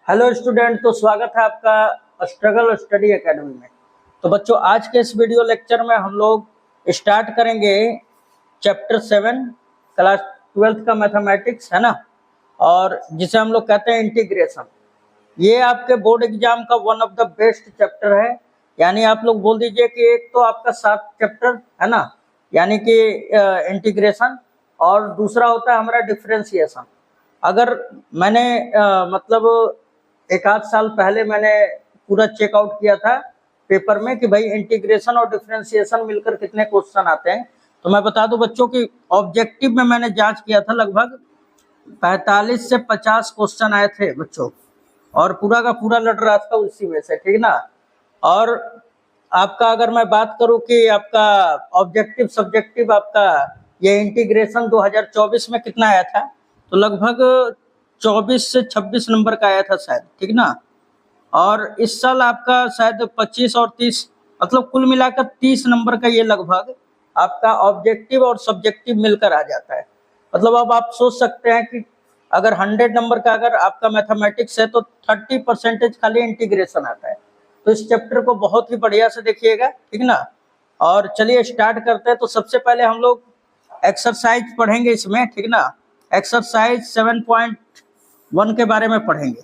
Hello student, तो स्वागत है आपका स्ट्रगल स्टडी एकेडमी में। तो बच्चों, आज के इस वीडियो लेक्चर में हम लोग स्टार्ट करेंगे चैप्टर 7 क्लास 12th का मैथमेटिक्स, है ना। और जिसे हम लोग कहते हैं इंटीग्रेशन। ये आपके बोर्ड एग्जाम का one of the best chapter है। यानी आप लोग बोल दीजिए कि एक तो आपका 7 चैप्टर है ना, यानी कि इंटीग्रेशन, और दूसरा होता है हमारा डिफरेंशिएशन। अगर मैंने मतलब एक आध साल पहले मैंने पूरा चेकआउट किया था पेपर में कि भाई इंटीग्रेशन और डिफरेंशिएशन मिलकर कितने क्वेश्चन आते हैं। तो मैं बता दूं बच्चों की ऑब्जेक्टिव में मैंने जांच किया था, लगभग 45 से 50 क्वेश्चन आए थे बच्चों, और पूरा का पूरा लड़ रहा था उसी में से, ठीक ना। और आपका अगर मैं बात करूं कि आपका ऑब्जेक्टिव सब्जेक्टिव आपका ये इंटीग्रेशन 2024 में कितना आया था, तो लगभग 24 से 26 नंबर का आया था शायद, ठीक ना। और इस साल आपका शायद 25 और 30, मतलब कुल मिलाकर 30 नंबर का ये लगभग आपका ऑब्जेक्टिव और सब्जेक्टिव मिलकर आ जाता है। मतलब अब आप सोच सकते हैं कि अगर 100 नंबर का अगर आपका मैथमेटिक्स है तो 30% खाली इंटीग्रेशन आता है। तो इस चैप्टर को बहुत ही बढ़िया से देखिएगा, ठीक ना। और चलिए स्टार्ट करते हैं। तो सबसे पहले हम लोग एक्सरसाइज पढ़ेंगे इसमें, ठीक ना। एक्सरसाइज 7.1 के बारे में पढ़ेंगे।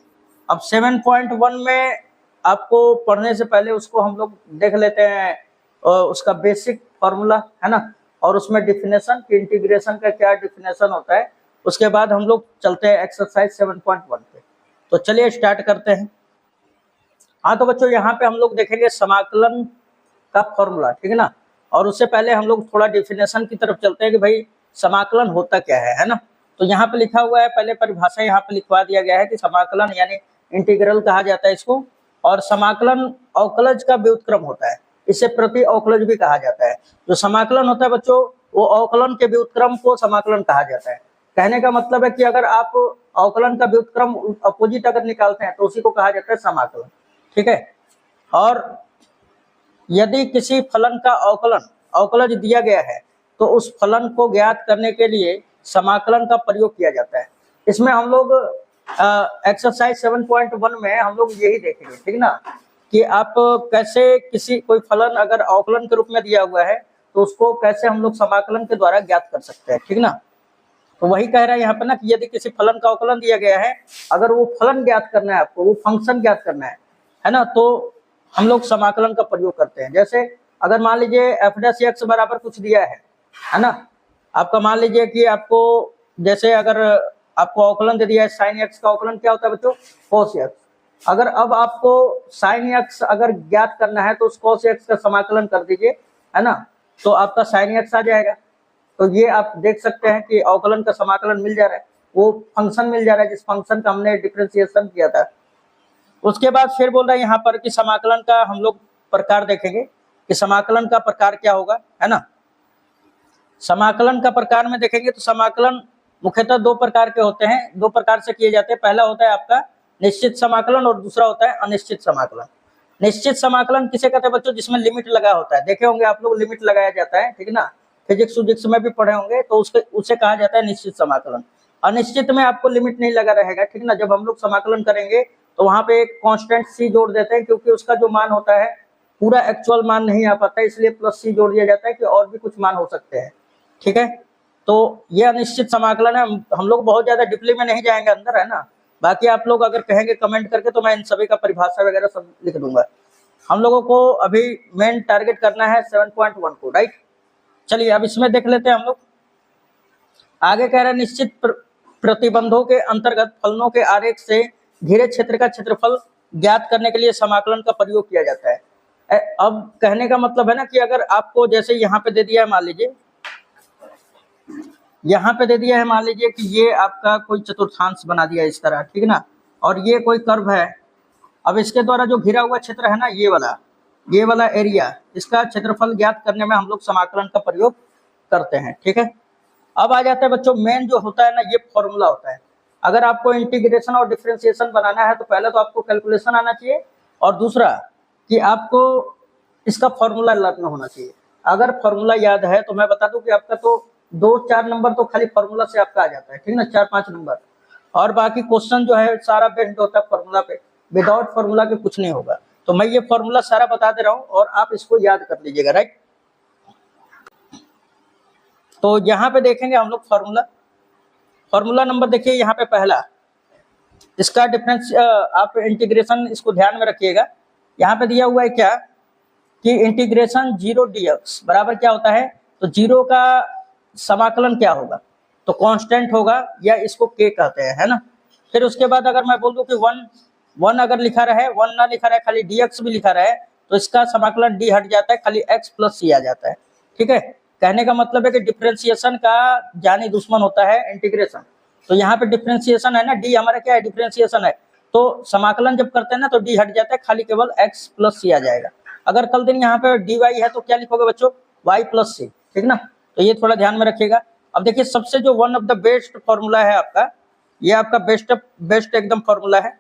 अब 7.1 में आपको पढ़ने से पहले उसको हम लोग देख लेते हैं, उसका बेसिक फॉर्मूला, है ना। और उसमें डिफिनेशन कि इंटीग्रेशन का क्या डिफिनेशन होता है। उसके बाद हम लोग चलते हैं एक्सरसाइज 7.1 पे। तो चलिए स्टार्ट करते हैं। हाँ तो बच्चों, यहाँ पे हम लोग देखेंगे समाकलन का फॉर्मूला, ठीक है ना। और उससे पहले हम लोग थोड़ा डिफिनेशन की तरफ चलते हैं कि भाई समाकलन होता क्या है ना। तो यहाँ पे लिखा हुआ है, पहले परिभाषा यहाँ पे लिखवा दिया गया है कि समाकलन यानी इंटीग्रल कहा जाता है इसको। और समाकलन अवकलज का व्युत्क्रम होता है, इसे प्रति अवकलज भी कहा जाता है। जो समाकलन होता है बच्चों, वो अवकलन के व्युत्क्रम को समाकलन कहा जाता है। कहने का मतलब है कि अगर आप अवकलन का व्युत्क्रम अपोजिट अगर निकालते हैं तो उसी को कहा जाता है समाकलन, ठीक है। और यदि किसी फलन का अवकलज दिया गया है तो उस फलन को ज्ञात करने के लिए समाकलन का प्रयोग किया जाता है। इसमें हम लोग एक्सरसाइज 7.1 में हम लोग यही देखेंगे, ठीक ना, कि आप कैसे किसी कोई फलन अगर अवकलन के रूप में दिया हुआ है तो उसको कैसे हम लोग समाकलन के द्वारा ज्ञात कर सकते हैं, ठीक ना। तो वही कह रहा है यहाँ पर ना कि यदि किसी फलन का अवकलन दिया गया है, अगर वो फलन ज्ञात करना है आपको, वो फंक्शन ज्ञात करना है ना, तो हम लोग समाकलन का प्रयोग करते हैं। जैसे अगर मान लीजिए f' बराबर कुछ दिया है ना। आपका मान लीजिए कि आपको जैसे अगर आपको अवकलन दे दिया है sin x का अवकलन क्या होता है बच्चों, cos x। अगर अब आपको sin x अगर ज्ञात करना है तो उस cos x का समाकलन कर दीजिए, है ना, तो आपका sin x आ जाएगा। तो ये आप देख सकते हैं कि अवकलन का समाकलन मिल जा रहा है, वो फंक्शन मिल जा रहा है जिस फंक्शन का हमने डिफरेंशिएशन किया था। उसके बाद फिर बोल रहा है यहाँ पर कि समाकलन का हम लोग प्रकार देखेंगे कि समाकलन का प्रकार क्या होगा, है ना। समाकलन का प्रकार में देखेंगे तो समाकलन मुख्यतः 2 प्रकार के होते हैं, 2 प्रकार से किए जाते हैं। पहला होता है आपका निश्चित समाकलन और दूसरा होता है अनिश्चित समाकलन। निश्चित समाकलन किसे कहते हैं बच्चों, जिसमें लिमिट लगा होता है। देखे होंगे आप लोग, लिमिट लगाया जाता है, ठीक ना। फिजिक्स में भी पढ़े होंगे, तो उसे कहा जाता है निश्चित समाकलन। अनिश्चित में आपको लिमिट नहीं लगा रहेगा, ठीक ना। जब हम लोग समाकलन करेंगे तो वहां पे एक कांस्टेंट सी जोड़ देते हैं, क्योंकि उसका जो मान होता है पूरा एक्चुअल मान नहीं आ पाता, इसलिए प्लस सी जोड़ दिया जाता है कि और भी कुछ मान हो सकते हैं, ठीक है। तो ये अनिश्चित समाकलन है। हम लोग बहुत ज्यादा डिपली में नहीं जाएंगे अंदर, है ना। बाकी आप लोग अगर कहेंगे कमेंट करके तो मैं इन सभी का परिभाषा वगैरह सब लिख दूंगा। हम लोगों को अभी मेन टारगेट करना है 7.1 को, राइट। चलिए अब इसमें देख लेते हैं हम लोग। आगे कह रहे हैं निश्चित प्रतिबंधों के अंतर्गत फलनों के आरेख से घिरे क्षेत्र का क्षेत्रफल ज्ञात करने के लिए समाकलन का प्रयोग किया जाता है। अब कहने का मतलब है ना कि अगर आपको जैसे यहाँ पे दे दिया है, मान लीजिए यहाँ पे दे दिया है, मान लीजिए कि ये आपका कोई चतुर्थांश बना दिया इस तरह, ठीक ना। और ये कोई कर्व है। अब इसके द्वारा जो घिरा हुआ क्षेत्र है ना, ये वाला एरिया, इसका क्षेत्रफल ज्ञात करने में हम लोग समाकलन का प्रयोग करते हैं, ठीक है। अब आ जाता है बच्चों मेन जो होता है ना, ये फॉर्मूला होता है। अगर आपको इंटीग्रेशन और डिफरेंशिएशन बनाना है तो पहले तो आपको कैलकुलेशन आना चाहिए, और दूसरा कि आपको इसका फॉर्मूला याद में होना चाहिए। अगर फॉर्मूला याद है तो मैं बता दूं कि आपका तो 2-4 नंबर तो खाली फॉर्मूला से आपका आ जाता है, ठीक ना, 4-5 नंबर। और बाकी क्वेश्चन जो है सारा बेस्ड होता है फॉर्मूला पे, विदाउट फॉर्मूला के कुछ नहीं होगा। तो मैं ये फॉर्मूला सारा बता दे रहा हूँ और आप इसको याद कर लीजिएगा, राइट। तो यहाँ पे देखेंगे हम लोग फॉर्मूला नंबर देखिए यहाँ पे पहला, इसका डिफरेंस आप इंटीग्रेशन इसको ध्यान में रखिएगा। यहाँ पे दिया हुआ है क्या कि इंटीग्रेशन 0 dx बराबर क्या होता है, तो 0 का समाकलन क्या होगा, तो कांस्टेंट होगा या इसको k कहते हैं, है ना। फिर उसके बाद अगर मैं बोल दूं कि 1 अगर लिखा रहे, 1 ना लिखा रहे, खाली dx भी लिखा रहे, तो इसका समाकलन d हट जाता है, खाली x प्लस c आ जाता है, ठीक है। कहने का मतलब है कि डिफरेंशिएशन का जानी दुश्मन होता है इंटीग्रेशन। तो यहाँ पे डिफरेंशिएशन है ना, d हमारा क्या है, डिफरेंशिएशन है, तो समाकलन जब करते हैं ना तो d हट जाता है, खाली केवल x प्लस c आ जाएगा। अगर कल दिन यहाँ पे dy है तो क्या लिखोगे बच्चों, y प्लस c, ठीक ना। तो ये थोड़ा ध्यान में रखिएगा। अब देखिए सबसे जो one of the best formula है आपका, ये आपका बेस्ट एकदम फॉर्मूला है,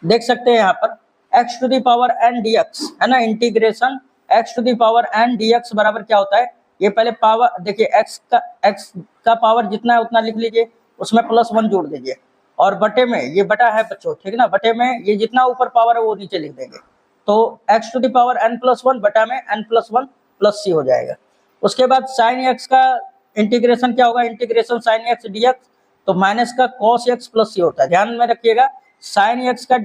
देख सकते हैं यहाँ पर x to the power n dx, है ना। Integration x to the power n dx बराबर क्या होता है, ये पहले पावर देखिए x का पावर जितना है उतना लिख लीजिए, उसमें +1 जोड़ दीजिए, और बटे में, ये बटा है बच्चों, ठीक ना, बटे में ये जितना ऊपर पावर है वो नीचे लिख देंगे, तो x to the power n+1 बटा में n+1 प्लस c हो जाएगा। उसके बाद साइन x का इंटीग्रेशन क्या होगा, इंटीग्रेशन साइन x dx, तो माइनस का cos x प्लस c होता है, ध्यान में रखिएगा। साइन x का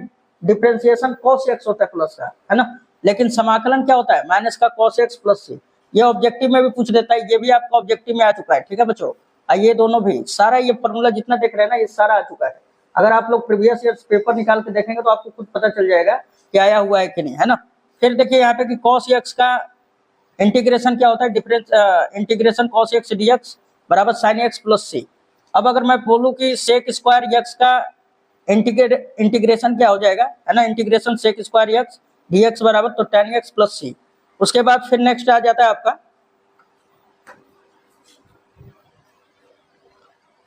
डिफरेंशिएशन cos x होता है प्लस का, है ना, लेकिन समाकलन क्या होता है, माइनस का cos x प्लस c। ये ऑब्जेक्टिव में भी पूछ देता है, ये भी आपका ऑब्जेक्टिव में आ चुका है, ठीक है बच्चों। ये दोनों भी सारा ये फॉर्मूला जितना देख रहे हैं ना, ये सारा आ चुका है। अगर आप लोग प्रीवियस ईयर पेपर निकाल के देखेंगे तो आपको खुद पता चल जाएगा कि आया हुआ है कि नहीं, है ना। फिर देखिए यहाँ पे कि cos x का इंटीग्रेशन क्या होता है, इंटीग्रेशन cos x dx बराबर sin x प्लस c। अब अगर मैं बोलूँ कि sec स्क्वायर x का इंटीग्रेशन क्या हो जाएगा, है ना, integration sec square x dx बराबर तो tan x प्लस c। उसके बाद फिर नेक्स्ट आ जाता है आपका,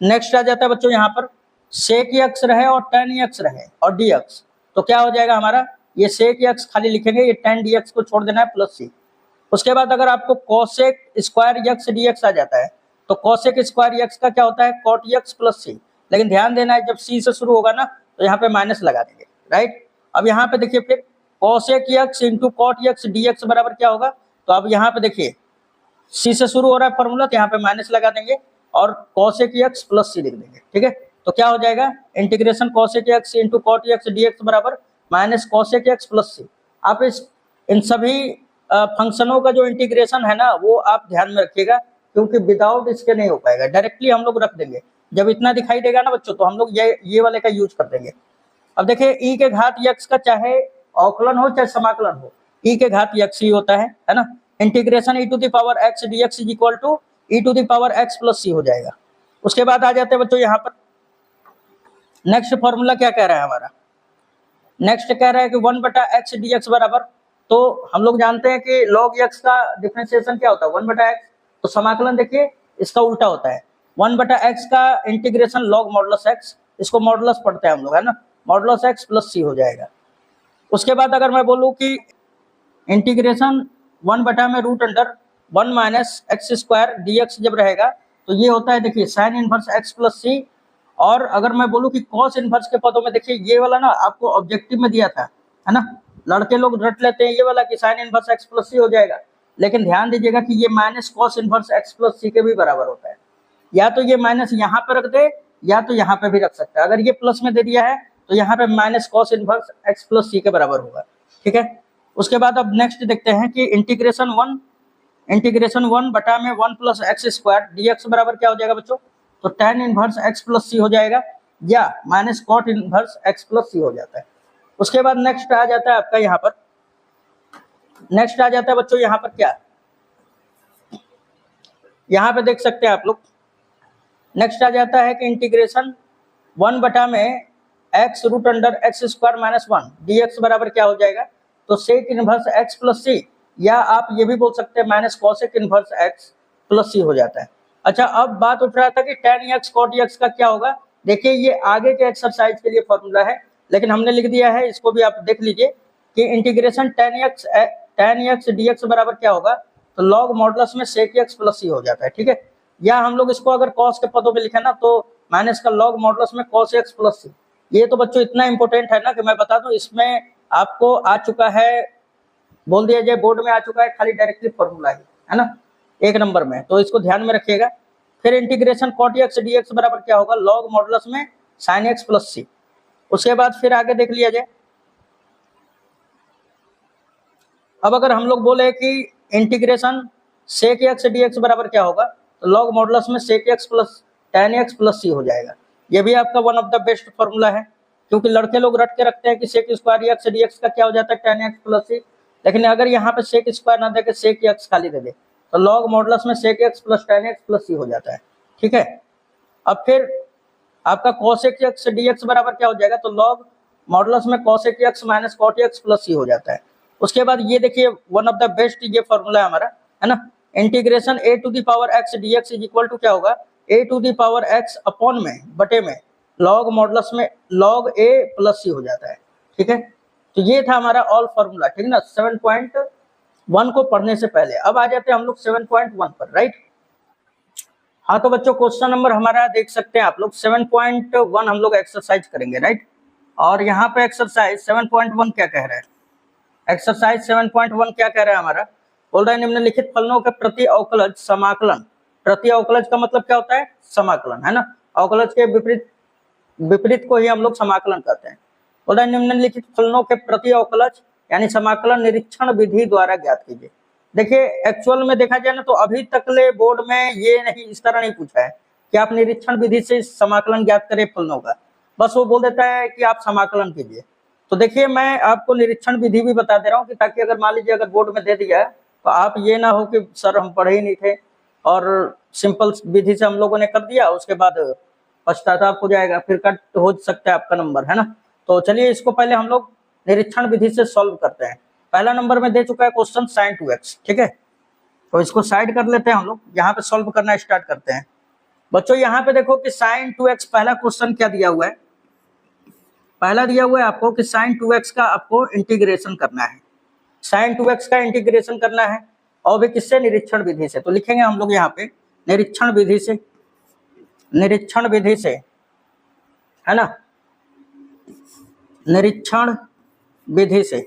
नेक्स्ट आ जाता है बच्चों यहाँ पर sec x रहे और tan x रहे और dx, तो क्या हो जाएगा हमारा, ये sec x खाली लिखेंगे, ये tan dx को छोड़ देना है प्लस c। उसके बाद अगर आपको cosec स्क्वायर x dx आ जाता है, तो cosec स्क्वायर x का क्या होता है, cot x प्लस c, लेकिन ध्यान देना है जब c से शुरू होगा ना तो यहाँ पे माइनस लगा देंगे, राइट। अब यहाँ पे देखिए फिर cosec x into cot x dx बराबर क्या होगा, तो अब यहाँ पे देखिए c से शुरू हो रहा है फॉर्मूला, तो यहाँ पे माइनस लगा देंगे और cosec x प्लस c लिख देंगे, ठीक है। तो क्या हो जाएगा, integration cosec x into cot x dx बराबर minus cosec x plus c। आप इन सभी फंक्शनों का जो इंटीग्रेशन है ना वो आप ध्यान में रखिएगा, क्योंकि विदाउट इसके नहीं हो पाएगा। डायरेक्टली हम लोग रख देंगे, जब इतना दिखाई देगा ना बच्चों तो हम लोग ये वाले का यूज कर देंगे। अब देखिए e के घात x का चाहे अवकलन हो चाहे समाकलन हो, e के घात x ही होता है ना। Integration e to the power x dx is equal to e to the power x plus c हो जाएगा। उसके बाद आ जाते हैं बच्चों यहाँ पर नेक्स्ट फॉर्मूला क्या कह रहा है हमारा, नेक्स्ट कह रहा है कि 1/x dx बराबर, तो हम लोग जानते हैं कि log x का डिफरेंशिएशन क्या होता है, 1/x, तो समाकलन देखिए इसका उल्टा होता है, 1/x का इंटीग्रेशन log मॉडुलस x, इसको मॉडुलस पढ़ते हैं हम लोग, है ना, मॉडुलस x प्लस c हो जाएगा। उसके बाद अगर मैं बोलूँ कि integration 1/√1 minus x square dx जब रहेगा तो ये होता है देखिए sine inverse x plus c। और अगर मैं बोलूँ कि कॉस इनवर्स के पदों में देखिए ये वाला ना आपको ऑब्जेक्टिव में दिया था, है ना, लड़के लोग रट लेते हैं ये वाला कि sine inverse x plus c हो जाएगा, लेकिन ध्यान दीजिएगा कि ये minus cos inverse x plus c के भी बराबर होता है। या तो ये माइनस यहाँ पे रख दे या तो यहाँ पे भी रख सकता है, अगर ये प्लस में दे दिया है तो यहाँ पे minus cos inverse x plus c के बराबर होगा, ठीक है। उसके बाद अब नेक्स्ट देखते हैं कि इंटीग्रेशन 1 बटा में 1 प्लस एक्स स्क्वायर dx बराबर क्या हो जाएगा बच्चों, तो tan inverse x plus c हो जाएगा या minus cot inverse x plus c हो जाता है। उसके बाद नेक्स्ट आ जाता है आपका यहाँ पर, नेक्स्ट आ जाता है बच्चों यहाँ पर क्या, यहाँ पे देख सकते हैं आप लोग, नेक्स्ट आ जाता है कि इंटीग्रेशन 1 बटा में x root under x square minus 1 dx बराबर क्या हो जाएगा, तो sec inverse x plus c, या आप ये भी बोल सकते हैं minus cosec inverse x plus c हो जाता है। अच्छा अब बात उठ रहा था कि tan x cot x का क्या होगा, देखिए ये आगे के एक्सरसाइज के लिए फॉर्मूला है लेकिन हमने लिख दिया है, इसको भी आप देख लीजिए कि इंटीग्रेशन tan x dx बराबर क्या होगा, तो log मॉडुलस में sec x प्लस c हो जाता है, ठीक है। या हम लोग इसको अगर कॉस के पदों में लिखे ना तो माइनस का लॉग मॉडुलस में cos x प्लस सी। ये तो बच्चों इतना इंपॉर्टेंट है ना कि मैं बता दूं, इसमें आपको आ चुका है, बोल दिया जाए बोर्ड में आ चुका है, खाली डायरेक्टली फॉर्मूला है ना, 1 नंबर में, तो इसको ध्यान में रखिएगा। फिर इंटीग्रेशन cot x dx बराबर क्या होगा, लॉग मॉडुलस में sin x प्लस सी। उसके बाद फिर आगे देख लिया जाए। अब अगर हम लोग बोले कि इंटीग्रेशन sec x dx बराबर क्या होगा, तो लॉग मॉडुलस में sec x plus tan x plus C हो जाएगा। ये भी आपका one of the best formula है, क्योंकि लड़के लोग रट के रखते हैं कि sec स्क्वायर x dx का क्या हो जाता है, tan x प्लस सी। लेकिन अगर यहाँ पे sec स्क्वायर ना दे के sec x खाली दे दे तो लॉग मॉडुलस में sec x plus tan x plus C हो जाता है। ठीक है, अब फिर आपका cos x dx बराबर क्या हो जाएगा, तो लॉग मॉडुलस में cos x minus cot x plus C हो जाता है। उसके बाद ये देखिए वन ऑफ द बेस्ट ये फॉर्मूला है हमारा, है ना, integration a to the power x dx is equal to क्या होगा, a to the power x upon में बटे में लॉग मॉडुलस में log a प्लस सी हो जाता है। ठीक है, तो ये था हमारा ऑल फॉर्मूला। ठीक है ना, 7.1 को पढ़ने से पहले। अब आ जाते हैं हम लोग 7.1 पर, राइट। हाँ तो बच्चों क्वेश्चन नंबर हमारा देख सकते हैं आप लोग 7.1 हम लोग एक्सरसाइज करेंगे, राइट। और यहाँ पे एक्सरसाइज 7.1 क्या कह रहा है, एक्सरसाइज 7.1 क्या कह रहा है हमारा, बोल रहा है निम्नलिखित फलनों के प्रति अवकलज समाकलन। प्रति अवकलज का मतलब क्या होता है, समाकलन, है ना, अवकलज के विपरीत को ही हम लोग समाकलन करते हैं। बोल रहा है निम्नलिखित फलनों के प्रति अवकलज यानी समाकलन निरीक्षण विधि द्वारा ज्ञात कीजिए। देखिए एक्चुअल में देखा जाए ना तो अभी तक ले बोर्ड में ये नहीं, इस तरह नहीं पूछा है कि आप निरीक्षण विधि से समाकलन ज्ञात करें फलनों का, बस वो बोल देता है कि आप समाकलन कीजिए। तो देखिए मैं आपको निरीक्षण विधि भी बता दे रहा हूँ कि ताकि अगर मान लीजिए अगर बोर्ड में दे दिया तो आप ये ना हो कि सर हम पढ़े ही नहीं थे और सिंपल विधि से हम लोगों ने कर दिया, उसके बाद पश्चाताप हो जाएगा, फिर कट हो सकता है आपका नंबर, है ना। तो चलिए इसको पहले हम लोग निरीक्षण विधि से सॉल्व करते हैं। पहला नंबर में दे चुका है क्वेश्चन sin 2x, ठीक है, तो इसको साइड कर लेते हैं हम लोग, यहाँ पे सॉल्व करना स्टार्ट करते हैं। बच्चों यहाँ पे देखो कि sin 2x पहला क्वेश्चन क्या दिया हुआ है, पहला दिया हुआ है आपको कि sin 2x का आपको इंटीग्रेशन करना है, sin 2x का इंटीग्रेशन करना है और भी किससे, निरीक्षण विधि से। तो लिखेंगे हम लोग यहाँ पे निरीक्षण विधि से, निरीक्षण विधि से, है ना, निरीक्षण विधि से,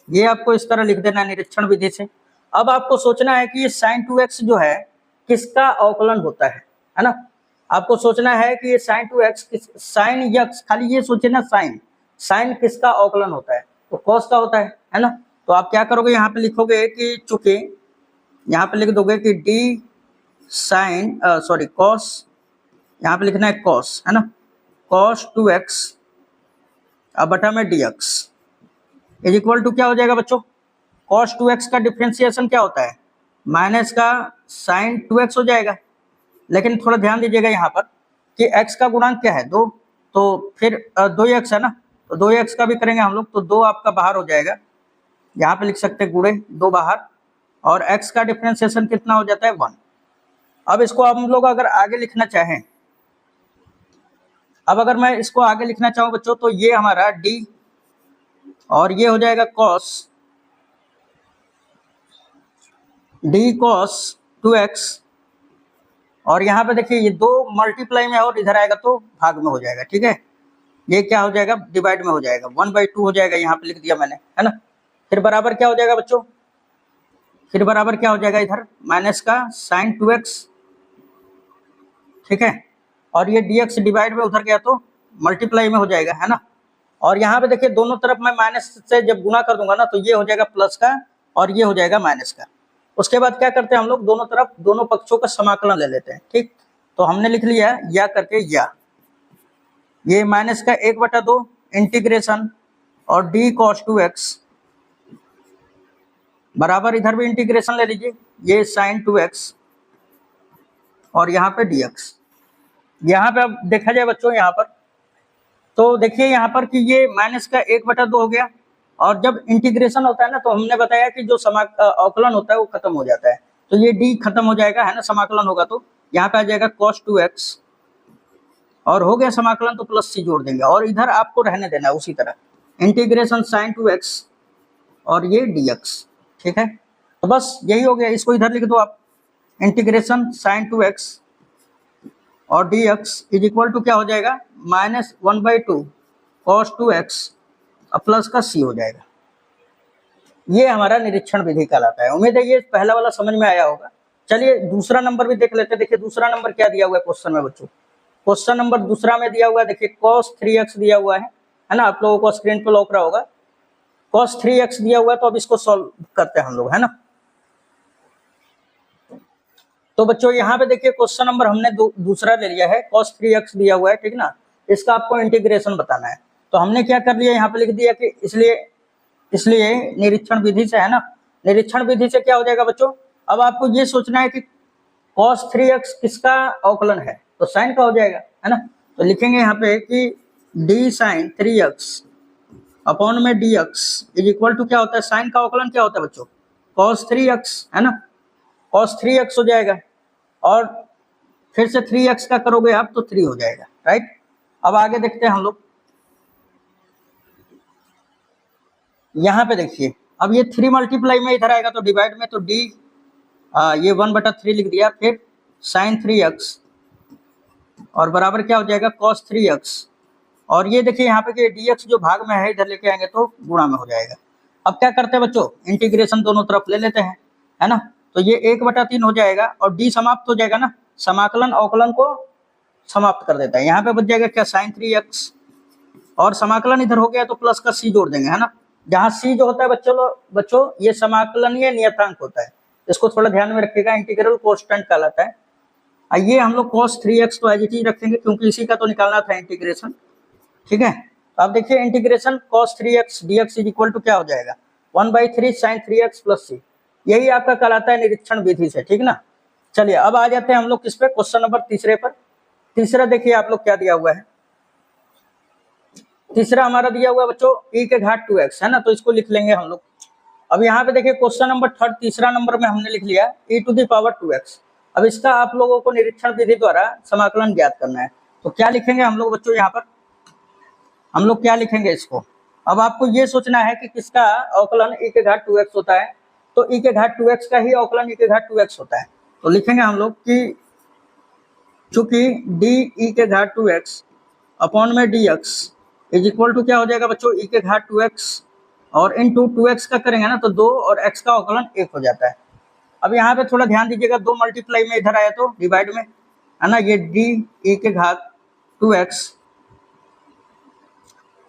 ये आपको इस तरह लिख देना है निरीक्षण विधि से। अब आपको सोचना है कि ये sin 2x जो है किसका अवकलन होता है ना, आपको सोचना है कि ये sin 2x sin x, खाली ये सोचे ना sin किसका अवकलन होता है, तो cos का होता है ना। तो आप क्या करोगे, यहाँ पे लिखोगे कि चूंकि यहाँ पे लिख दोगे कि d sin cos, यहाँ पे लिखना है cos, है ना, cos 2x अब बटा में dx इज इक्वल टू क्या हो जाएगा बच्चों, cos 2x का डिफ्रेंसिएशन क्या होता है, माइनस का sin 2x हो जाएगा। लेकिन थोड़ा ध्यान दीजिएगा यहाँ पर कि x का गुणांक क्या है, 2, तो फिर 2x है ना, तो 2x का भी करेंगे हम लोग, तो 2 आपका बाहर हो जाएगा, यहाँ पे लिख सकते हैं गुणे 2 बाहर, और x का डिफ्रेंसिएशन कितना हो जाता है 1। अब इसको हम लोग अगर आगे लिखना चाहें, अब अगर मैं इसको आगे लिखना चाहूँ बच्चों, तो ये हमारा d और ये हो जाएगा cos, d cos 2x, और यहाँ पे देखिए ये 2 मल्टीप्लाई में और इधर आएगा तो भाग में हो जाएगा, ठीक है, ये क्या हो जाएगा, डिवाइड में हो जाएगा, 1/2 हो जाएगा, यहाँ पे लिख दिया मैंने, है ना। फिर बराबर क्या हो जाएगा बच्चों, फिर बराबर क्या हो जाएगा इधर, माइनस का sin 2x, ठीक है, और ये dx डिवाइड में उधर गया तो मल्टीप्लाई में हो जाएगा, है ना। और यहाँ पे देखिए दोनों तरफ मैं माइनस से जब गुना कर दूंगा ना तो ये हो जाएगा प्लस का और ये हो जाएगा माइनस का। उसके बाद क्या करते हैं हम लोग, दोनों तरफ दोनों पक्षों का समाकलन ले लेते हैं, ठीक। तो हमने लिख लिया या करके या, ये माइनस का 1/2 इंटीग्रेशन और d cos 2x बराबर, इधर भी इंटीग्रेशन ले लीजिए, ये sin 2x और यहाँ पे dx। यहाँ पे अब देखा जाए बच्चों यहाँ पर, तो देखिए यहाँ पर कि ये माइनस का 1/2 हो गया, और जब इंटीग्रेशन होता है ना तो हमने बताया कि जो अवकलन होता है वो खत्म हो जाता है, तो ये d खत्म हो जाएगा, है ना, समाकलन होगा तो यहाँ पे आ जाएगा cos 2x और हो गया समाकलन, तो प्लस c जोड़ देंगे और इधर आपको रहने देना है उसी तरह इंटीग्रेशन sin 2x और ये dx, ठीक है। तो बस यही हो गया, इसको इधर लिख दो आप, इंटीग्रेशन साइन 2x और dx इज इक्वल टू क्या हो जाएगा, -1/2 cos 2x और प्लस का c हो जाएगा। ये हमारा निरीक्षण विधि कहलाता है। उम्मीद है ये पहला वाला समझ में आया होगा। चलिए दूसरा नंबर भी देख लेते हैं। देखिए दूसरा नंबर क्या दिया हुआ है क्वेश्चन में बच्चों। क्वेश्चन नंबर दूसरा में दिया हुआ है, देखिए cos 3x दिया हुआ है ना, आप लोगों को स्क्रीन पे लौक रहा होगा। cos 3x दिया हुआ है, तो अब इसको सॉल्व करते हैं हम लोग, है ना। तो बच्चों यहाँ पे देखिए क्वेश्चन नंबर हमने दूसरा ले लिया है, cos 3x दिया हुआ है, ठीक ना। इसका आपको इंटीग्रेशन बताना है। तो हमने क्या कर लिया, यहाँ पे लिख दिया कि इसलिए निरीक्षण विधि से, है ना, निरीक्षण विधि से क्या हो जाएगा बच्चों। अब आपको ये सोचना है कि cos 3x किसका अवकलन है, तो साइन का हो जाएगा, है ना। तो लिखेंगे यहाँ पे कि d sin 3x अपॉन में dx इज इक्वल टू क्या होता है, साइन का अवकलन क्या होता है बच्चों, cos 3x, है ना। cos 3x हो जाएगा और फिर से 3x का करोगे आप तो 3 हो जाएगा, राइट। अब आगे देखते हैं हम लोग। यहाँ पे देखिए अब ये 3 मल्टीप्लाई में इधर आएगा तो डिवाइड में, तो d ये 1/3 लिख दिया, फिर sin 3x और बराबर क्या हो जाएगा cos 3x, और ये देखिए यहाँ पे कि dx जो भाग में है इधर लेके आएंगे तो गुणा में हो जाएगा। अब क्या करते हैं बच्चों, इंटीग्रेशन दोनों तरफ ले लेते हैं, है ना। तो ये 1/3 हो जाएगा और d समाप्त हो जाएगा ना, समाकलन अवकलन को समाप्त कर देता है। यहाँ पे बच जाएगा क्या, sin 3x और समाकलन इधर हो गया तो प्लस का c जोड़ देंगे, है ना। जहाँ c जो होता है बच्चों ये समाकलनीय नियतांक होता है, इसको थोड़ा ध्यान में रखिएगा, इंटीग्रल कांस्टेंट कहलाता है। ये हम लोग cos 3x तो एज इट इज रखेंगे क्योंकि इसी का तो निकालना था इंटीग्रेशन, ठीक है। तो आप देखिए integration cos 3x dx is equal to क्या हो जाएगा, 1/3 sin 3x प्लस c, यही आपका कहलाता है निरीक्षण विधि से, ठीक ना। चलिए अब आ जाते हैं हम लोग किस पे, क्वेश्चन नंबर तीसरे पर। तीसरा देखिए आप लोग क्या दिया हुआ है, तीसरा हमारा दिया हुआ है बच्चों e के घात 2x, है ना, तो इसको लिख लेंगे हम लोग। अब यहाँ पे देखिए क्वेश्चन नंबर थर्ड, तीसरा नंबर में हमने लिख लिया e⁻²2x। अब इसका आप लोगों को निरीक्षण विधि द्वारा समाकलन ज्ञात करना है। तो क्या लिखेंगे हम लोग बच्चों, यहाँ पर हम लोग क्या लिखेंगे इसको। अब आपको ये सोचना है कि किसका अवकलन e के घात 2x होता है, तो e के घात 2x का ही अवकलन e के घात 2x होता है। तो लिखेंगे हम लोग कि चूंकि d e के घात 2x अपॉन में dx इज इक्वल टू क्या हो जाएगा बच्चों, e के घात 2x और इनटू 2x का करेंगे ना तो 2 और x का अवकलन 1 हो जाता है। अब यहाँ पे थोड़ा ध्यान दीजिएगा, 2 मल्टीप्लाई में इधर आया तो डिवाइड में, है ना, ये d e के घात 2x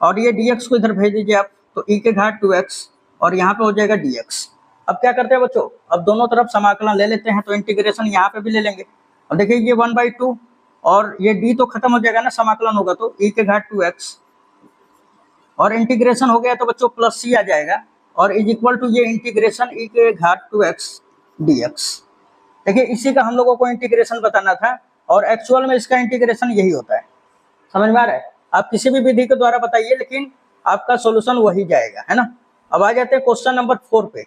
और ये dx को इधर भेज दीजिए आप, तो e के घात 2x और यहाँ पे हो जाएगा dx। अब क्या करते हैं बच्चों, अब दोनों तरफ समाकलन ले लेते हैं, तो इंटीग्रेशन यहाँ पे भी ले लेंगे। अब देखिए ये 1/2 और ये d तो खत्म हो जाएगा ना, समाकलन होगा तो e के घात 2x और इंटीग्रेशन हो गया तो बच्चों प्लस c आ जाएगा और इज इक्वल टू ये इंटीग्रेशन e के घात 2x dx। देखिए इसी का हम लोगों को इंटीग्रेशन बताना था और एक्चुअल में इसका इंटीग्रेशन यही होता है। समझ में आ रहा है, आप किसी भी विधि के द्वारा बताइए लेकिन आपका सॉल्यूशन वही जाएगा, है ना। अब आ जाते हैं क्वेश्चन नंबर 4 पे।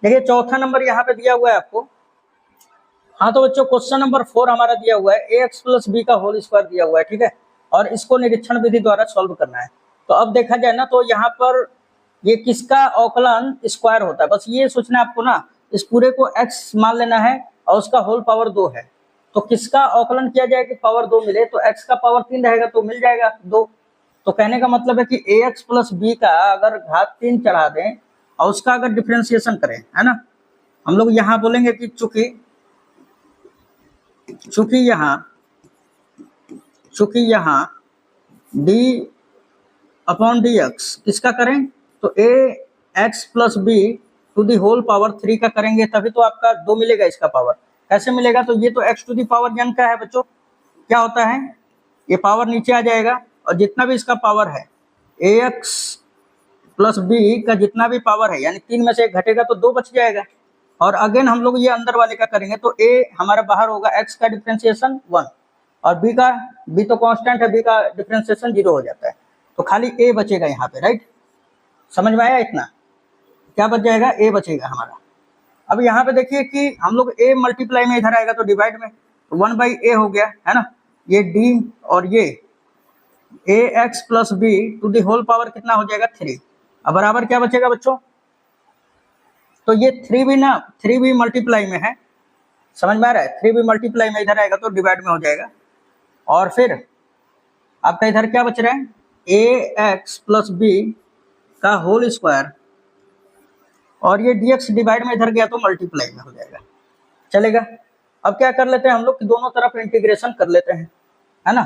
देखिए चौथा नंबर यहाँ पे दिया हुआ है आपको। हाँ तो बच्चों क्वेश्चन नंबर 4 हमारा दिया हुआ है ax + b का होल स्क्वायर दिया हुआ है, ठीक है, और इसको निरीक्षण विधि द्वारा सॉल्व करना है। तो अब देखा जाए ना तो यहाँ पर ये किसका अवकलन स्क्वायर होता है, बस ये सोचना है आपको ना, इस पूरे को x मान लेना है और उसका होल पावर 2 है। तो किसका अवकलन किया जाए कि पावर 2 मिले, तो x का पावर 3 रहेगा तो मिल जाएगा 2। तो कहने का मतलब है कि ax + b का अगर घात 3 चढ़ा दें और उसका अगर डिफ्रेंसिएशन करें, है ना, हम लोग यहाँ बोलेंगे कि चूंकि यहाँ d/dx किसका करें, तो ax + b to the whole power 3 का करेंगे तभी तो आपका 2 मिलेगा इसका पावर। कैसे मिलेगा, तो ये तो x to the power n का है बच्चों, क्या होता है ये पावर नीचे आ जाएगा और जितना भी इसका पावर है ax + b का जितना भी पावर है यानी 3 में से 1 घटेगा तो 2 बच जाएगा। और अगेन हम लोग ये अंदर वाले का करेंगे तो a हमारा बाहर होगा, x का डिफ्रेंसिएशन 1 और b तो कांस्टेंट है, b का डिफ्रेंसिएशन 0 हो जाता है, तो खाली a बचेगा यहाँ पे, राइट। समझ में आया इतना, क्या बच जाएगा, a बचेगा हमारा। अब यहाँ पे देखिए कि हम लोग a मल्टीप्लाई में इधर आएगा तो डिवाइड में, तो 1/a हो गया, है ना, ये d और ये ax + b to the whole power कितना हो जाएगा 3। अब बराबर क्या बचेगा बच्चों, तो ये 3 भी ना 3 भी मल्टीप्लाई में है, समझ में आ रहा है, 3 भी मल्टीप्लाई में इधर आएगा तो डिवाइड में हो जाएगा। और फिर आपका इधर क्या बच रहा है, ax प्लस बी का होल स्क्वायर, और ये dx डिवाइड में इधर गया तो मल्टीप्लाई में हो जाएगा, चलेगा। अब क्या कर लेते हैं हम लोग कि दोनों तरफ इंटीग्रेशन कर लेते हैं, है ना।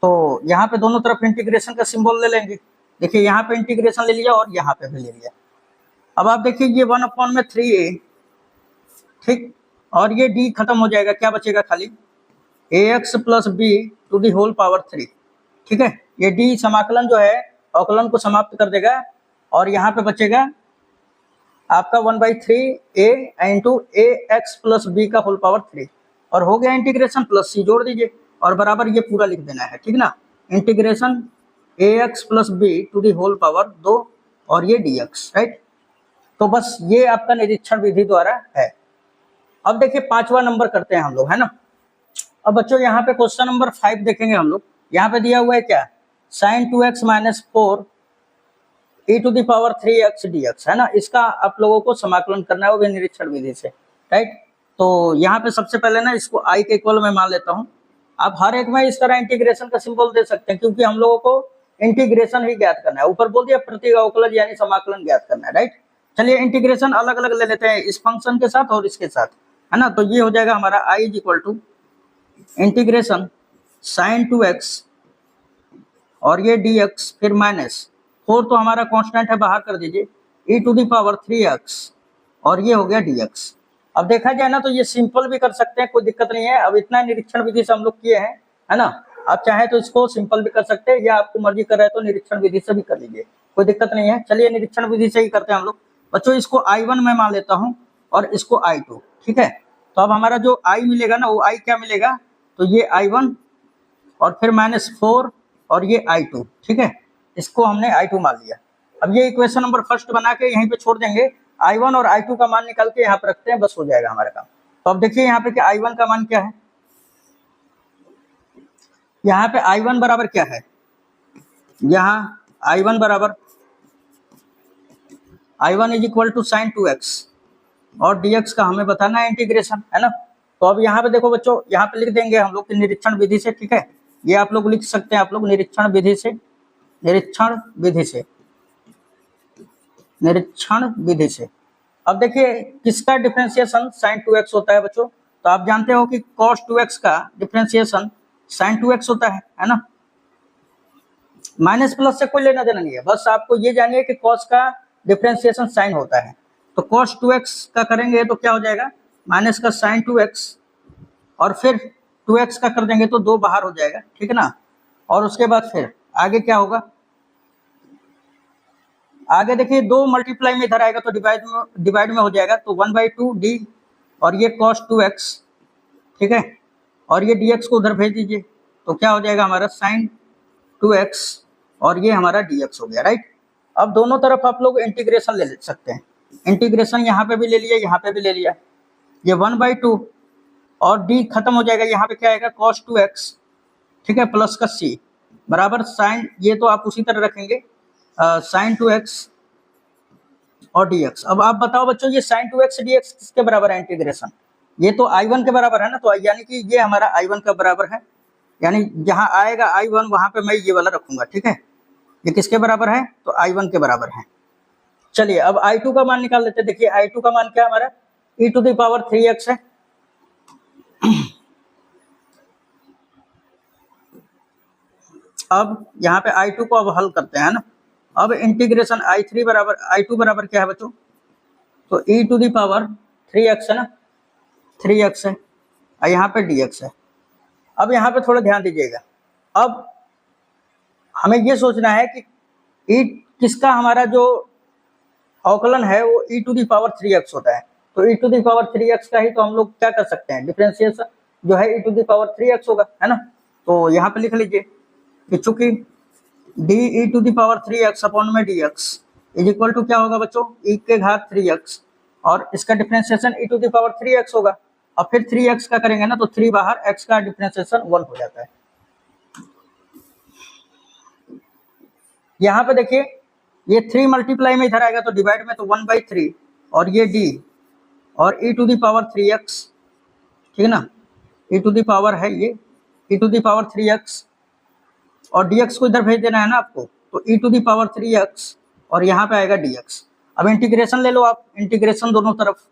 तो यहाँ पे दोनों तरफ इंटीग्रेशन का सिंबल ले लेंगे। देखिए यहाँ पे इंटीग्रेशन ले लिया और यहाँ पे भी ले लिया। अब आप देखिए ये 1/3a, ठीक, और ये d खत्म हो जाएगा, क्या बचेगा खाली ax plus b to the whole power 3, ठीक है। ये d समाकलन जो है अवकलन को समाप्त कर देगा, और यहाँ पे बचेगा आपका 1/3a into ax plus b का होल पावर 3, और हो गया इंटीग्रेशन, प्लस c जोड़ दीजिए और बराबर ये पूरा लिख देना है, ठीक ना। Integration ax plus b to the whole power 2 और ये dx, राइट। तो बस ये आपका निरीक्षण विधि द्वारा है। अब देखिए 5वां नंबर करते हैं हम लोग, है ना। अब बच्चों यहाँ पे क्वेश्चन नंबर 5 देखेंगे हम लोग। यहाँ पे दिया हुआ है क्या, sin 2x minus 4 e to the power 3x dx, है ना। इसका आप लोगों को समाकलन करना है, वो भी निरीक्षण विधि से, राइट। तो यहाँ पे सबसे पहले ना इसको i के इक्वल में मान लेता हूँ। आप हर एक में इस तरह इंटीग्रेशन का सिंबल दे सकते हैं, क्योंकि हम लोगों को इंटीग्रेशन ही ज्ञात करना है। ऊपर बोल दिया प्रति अवकलज यानी समाकलन ज्ञात करना है, राइट। चलिए इंटीग्रेशन अलग अलग ले लेते हैं, इस फंक्शन के साथ और इसके साथ, है ना। तो ये हो जाएगा हमारा i is equal to integration sin 2x और ये dx, फिर माइनस 4 तो हमारा कांस्टेंट है, बाहर कर दीजिए, e to the power 3x और ये हो गया dx। अब देखा जाए ना तो ये सिंपल भी कर सकते हैं, कोई दिक्कत नहीं है। अब इतना निरीक्षण विधि से हम लोग किए हैं, है ना। आप चाहे तो इसको सिंपल भी कर सकते हैं, या आपको मर्जी कर रहे हैं तो निरीक्षण विधि से भी कर लीजिए, कोई दिक्कत नहीं है। चलिए निरीक्षण विधि से ही करते हैं हम लोग। बच्चों इसको I1 में मान लेता हूँ और इसको I2, ठीक है। तो अब हमारा जो I मिलेगा ना, वो I क्या मिलेगा, तो ये I1 और फिर -4 और ये I2, ठीक है। इसको हमने I2 मान लिया। अब ये इक्वेशन नंबर फर्स्ट बना के यहीं पे छोड़ देंगे, I1 और I2 का मान निकाल के यहाँ पे रखते हैं, बस हो जाएगा हमारा काम। तो अब देखिए यहाँ पे कि I1 का मान क्या है, यहाँ पे I1 बराबर क्या है, यहाँ I1 बराबर I1 is equal to sin 2x और dx का हमें बताना है इंटीग्रेशन, है ना। तो अब यहाँ पे देखो बच्चों, यहाँ पे लिख देंगे हम लोग कि निरीक्षण विधि से, ठीक है। ये आप लोग लिख सकते हैं, आप लोग निरीक्षण विधि से, निरीक्षण विधि से, निरीक्षण विधि से। अब देखिए किसका डिफरेंशिएशन sin 2x होता है बच्चों, तो आप जानते हो कि cos 2x का डिफरेंशिएशन sin 2x होता है ना। माइनस प्लस से कोई लेना देना नहीं है, बस आपको ये जानिए कि cos का डिफरेंशिएशन sin होता है। तो cos 2x का करेंगे तो क्या हो जाएगा, माइनस का sin 2x और फिर 2x का कर देंगे तो 2 बाहर हो जाएगा, ठीक है ना। और उसके बाद फिर आगे क्या होगा, आगे देखिए 2 मल्टीप्लाई में इधर आएगा तो डिवाइड में हो जाएगा, तो 1/2 d और ये cos 2x, ठीक है। और ये dx को उधर भेज दीजिए, तो क्या हो जाएगा हमारा sin 2x और ये हमारा dx हो गया, राइट। अब दोनों तरफ आप लोग इंटीग्रेशन ले सकते हैं। इंटीग्रेशन यहाँ पे भी ले लिया, यहाँ पे भी ले लिया। ये 1/2 और d खत्म हो जाएगा, यहाँ पे क्या आएगा cos 2x, ठीक है, प्लस का c बराबर sin, ये तो आप उसी तरह रखेंगे, sin 2x और dx। अब आप बताओ बच्चों ये sin 2x dx किसके बराबर है इंटीग्रेशन, ये तो I1 के बराबर है ना। तो यानी कि ये हमारा I1 का बराबर है, यानी जहां आएगा I1 वहां पे मैं ये वाला रखूंगा, ठीक है। ये किसके बराबर है, तो I1 के बराबर है। चलिए अब I2 का मान निकाल लेते हैं। देखिए I2 का मान क्या हमारा e to the power 3x है। अब यहाँ पे I2 को अब हल करते हैं ना। अब इंटीग्रेशन I2 बराबर क्या है बच्चों, तो e to the power 3x है ना, 3x है और यहाँ पे dx है। अब यहाँ पे थोड़ा ध्यान दीजिएगा, अब हमें ये सोचना है कि e किसका हमारा जो अवकलन है वो e to the power 3x होता है। तो e to the power 3x का ही तो हम लोग क्या कर सकते हैं, डिफरेंशिएशन जो है e to the power 3x होगा, है ना। तो यहाँ पे लिख लीजिए कि चूंकि d e to the power 3x upon में dx इज इक्वल टू क्या होगा बच्चों, e के घात 3x और इसका differentiation e to the power 3x होगा। और फिर 3x का करेंगे ना तो 3 बाहर, x का डिफरेंशिएशन 1 हो जाता है। यहाँ पे देखिए ये 3 मल्टीप्लाई में इधर आएगा तो डिवाइड में, तो 1/3 और ये d और e to the power 3x, ठीक है ना, e टू दी पावर है ये e to the power 3x और dx को इधर भेज देना है ना आपको, तो e to the power 3x और यहाँ पे आएगा dx। अब इंटीग्रेशन ले लो आप, इंटीग्रेशन दोनों तरफ,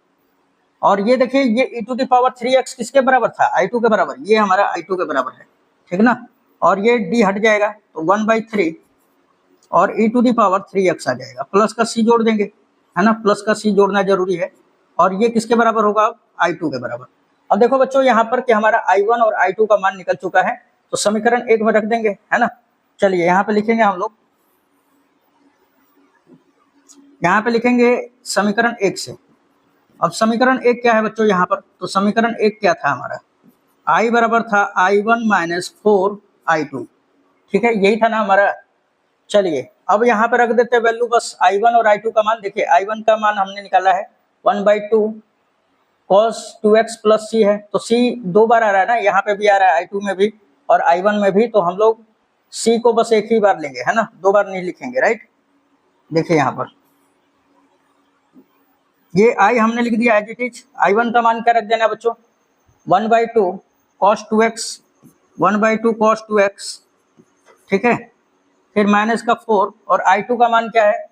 और ये देखिए ये e to the power 3x किसके बराबर था, i2 के बराबर, ये हमारा i2 के बराबर है, ठीक ना, और ये d हट जाएगा तो 1/3 और e to the power 3x आ जाएगा, प्लस का c जोड़ देंगे, है ना, प्लस का c जोड़ना जरूरी है, और ये किसके बराबर होगा, i2 के बराबर। अब देखो बच्चों यहाँ पर कि हमारा i1 और i2 का मान निकल चुका है, तो समीकरण 1 में रख देंगे, है ना। चलिए यहाँ पे लिखेंगे हम लोग, यहाँ पे लिखेंगे समीकरण 1 से। अब समीकरण 1 क्या है बच्चों यहाँ पर, तो समीकरण 1 क्या था हमारा, i बराबर था i1 माइनस 4i2, ठीक है, यही था ना हमारा। चलिए अब यहाँ पे रख देते हैं वैल्यू बस i1 और i2 का मान। देखिए i1 का मान हमने निकाला है 1/2 cos 2x प्लस c है, तो c 2 बार आ रहा है ना, यहाँ पे भी आ रहा है i2 में भी और i1 में भी, तो हम लोग c को बस एक ही बार लेंगे, है ना, 2 बार नहीं लिखेंगे, राइट। देखिए यहाँ पर ये i हमने लिख दिया एज इट इज, i1 का मान क्या रख देना बच्चों, 1/2 cos 2x, 1/2 cos 2x, ठीक है, फिर माइनस का 4 और i2 का मान क्या है,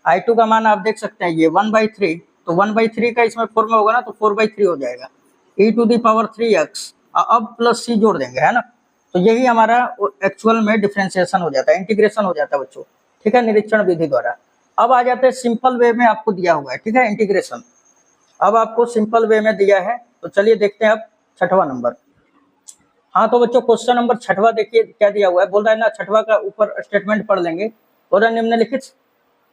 i2 का मान आप देख सकते हैं ये 1/3, तो 1/3 का इसमें 4 में होगा ना, तो 4/3 हो जाएगा, e to the power 3x, अब प्लस c जोड़ देंगे, है ना, तो यही हमारा एक्चुअल में डिफरेंशिएशन हो जाता है, इंटीग्रेशन हो जाता है बच्चों, ठीक है, निरीक्षण विधि द्वारा। अब आ जाते हैं सिंपल वे में, आपको दिया हुआ है, ठीक है, इंटीग्रेशन अब आपको सिंपल वे में दिया है, तो चलिए देखते हैं अब 6वां नंबर। हाँ तो बच्चों क्वेश्चन नंबर 6वां देखिए क्या दिया हुआ है, बोल रहा है ना 6वां का ऊपर स्टेटमेंट पढ़ लेंगे, बोल रहा है निम्नलिखित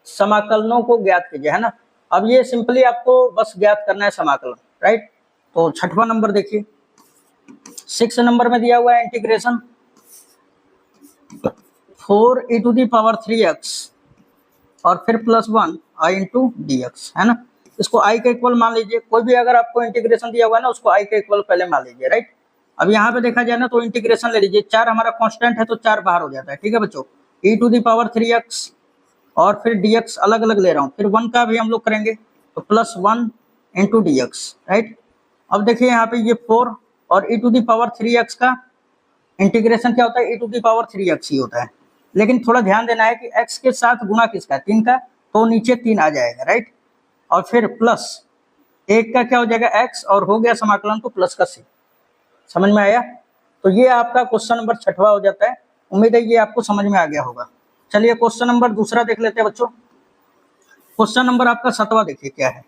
समाकलनों को ज्ञात कीजिए, है ना। अब ये सिंपली आपको बस ज्ञात करना है समाकलन, राइट। तो 6वां नंबर देखिए, 6 नंबर में दिया हुआ है integration 4e to the power 3x और फिर +1 i इंटू dx, है ना। इसको i का इक्वल मान लीजिए, कोई भी अगर आपको इंटीग्रेशन दिया हुआ है ना उसको i का इक्वल पहले मान लीजिए, राइट। अब यहाँ पे देखा जाए ना तो इंटीग्रेशन ले लीजिए, 4 हमारा कांस्टेंट है तो 4 बाहर हो जाता है, ठीक है बच्चों, e to the power 3x और फिर dx अलग अलग ले रहा हूँ, फिर 1 का भी हम लोग करेंगे तो +1 इंटू dx, राइट। अब देखिए यहाँ पे ये 4 और e to the power 3x का इंटीग्रेशन क्या होता है, e to the power 3x ही होता है, लेकिन थोड़ा ध्यान देना है कि x के साथ गुणा किसका है, 3 का, तो नीचे 3 आ जाएगा, राइट। और फिर प्लस 1 का क्या हो जाएगा x और हो गया समाकलन तो प्लस का c, समझ में आया। तो ये आपका क्वेश्चन नंबर 6वां हो जाता है, उम्मीद है ये आपको समझ में आ गया होगा। चलिए क्वेश्चन नंबर दूसरा देख लेते हैं बच्चों। क्वेश्चन नंबर आपका 7वां देखिए क्या है,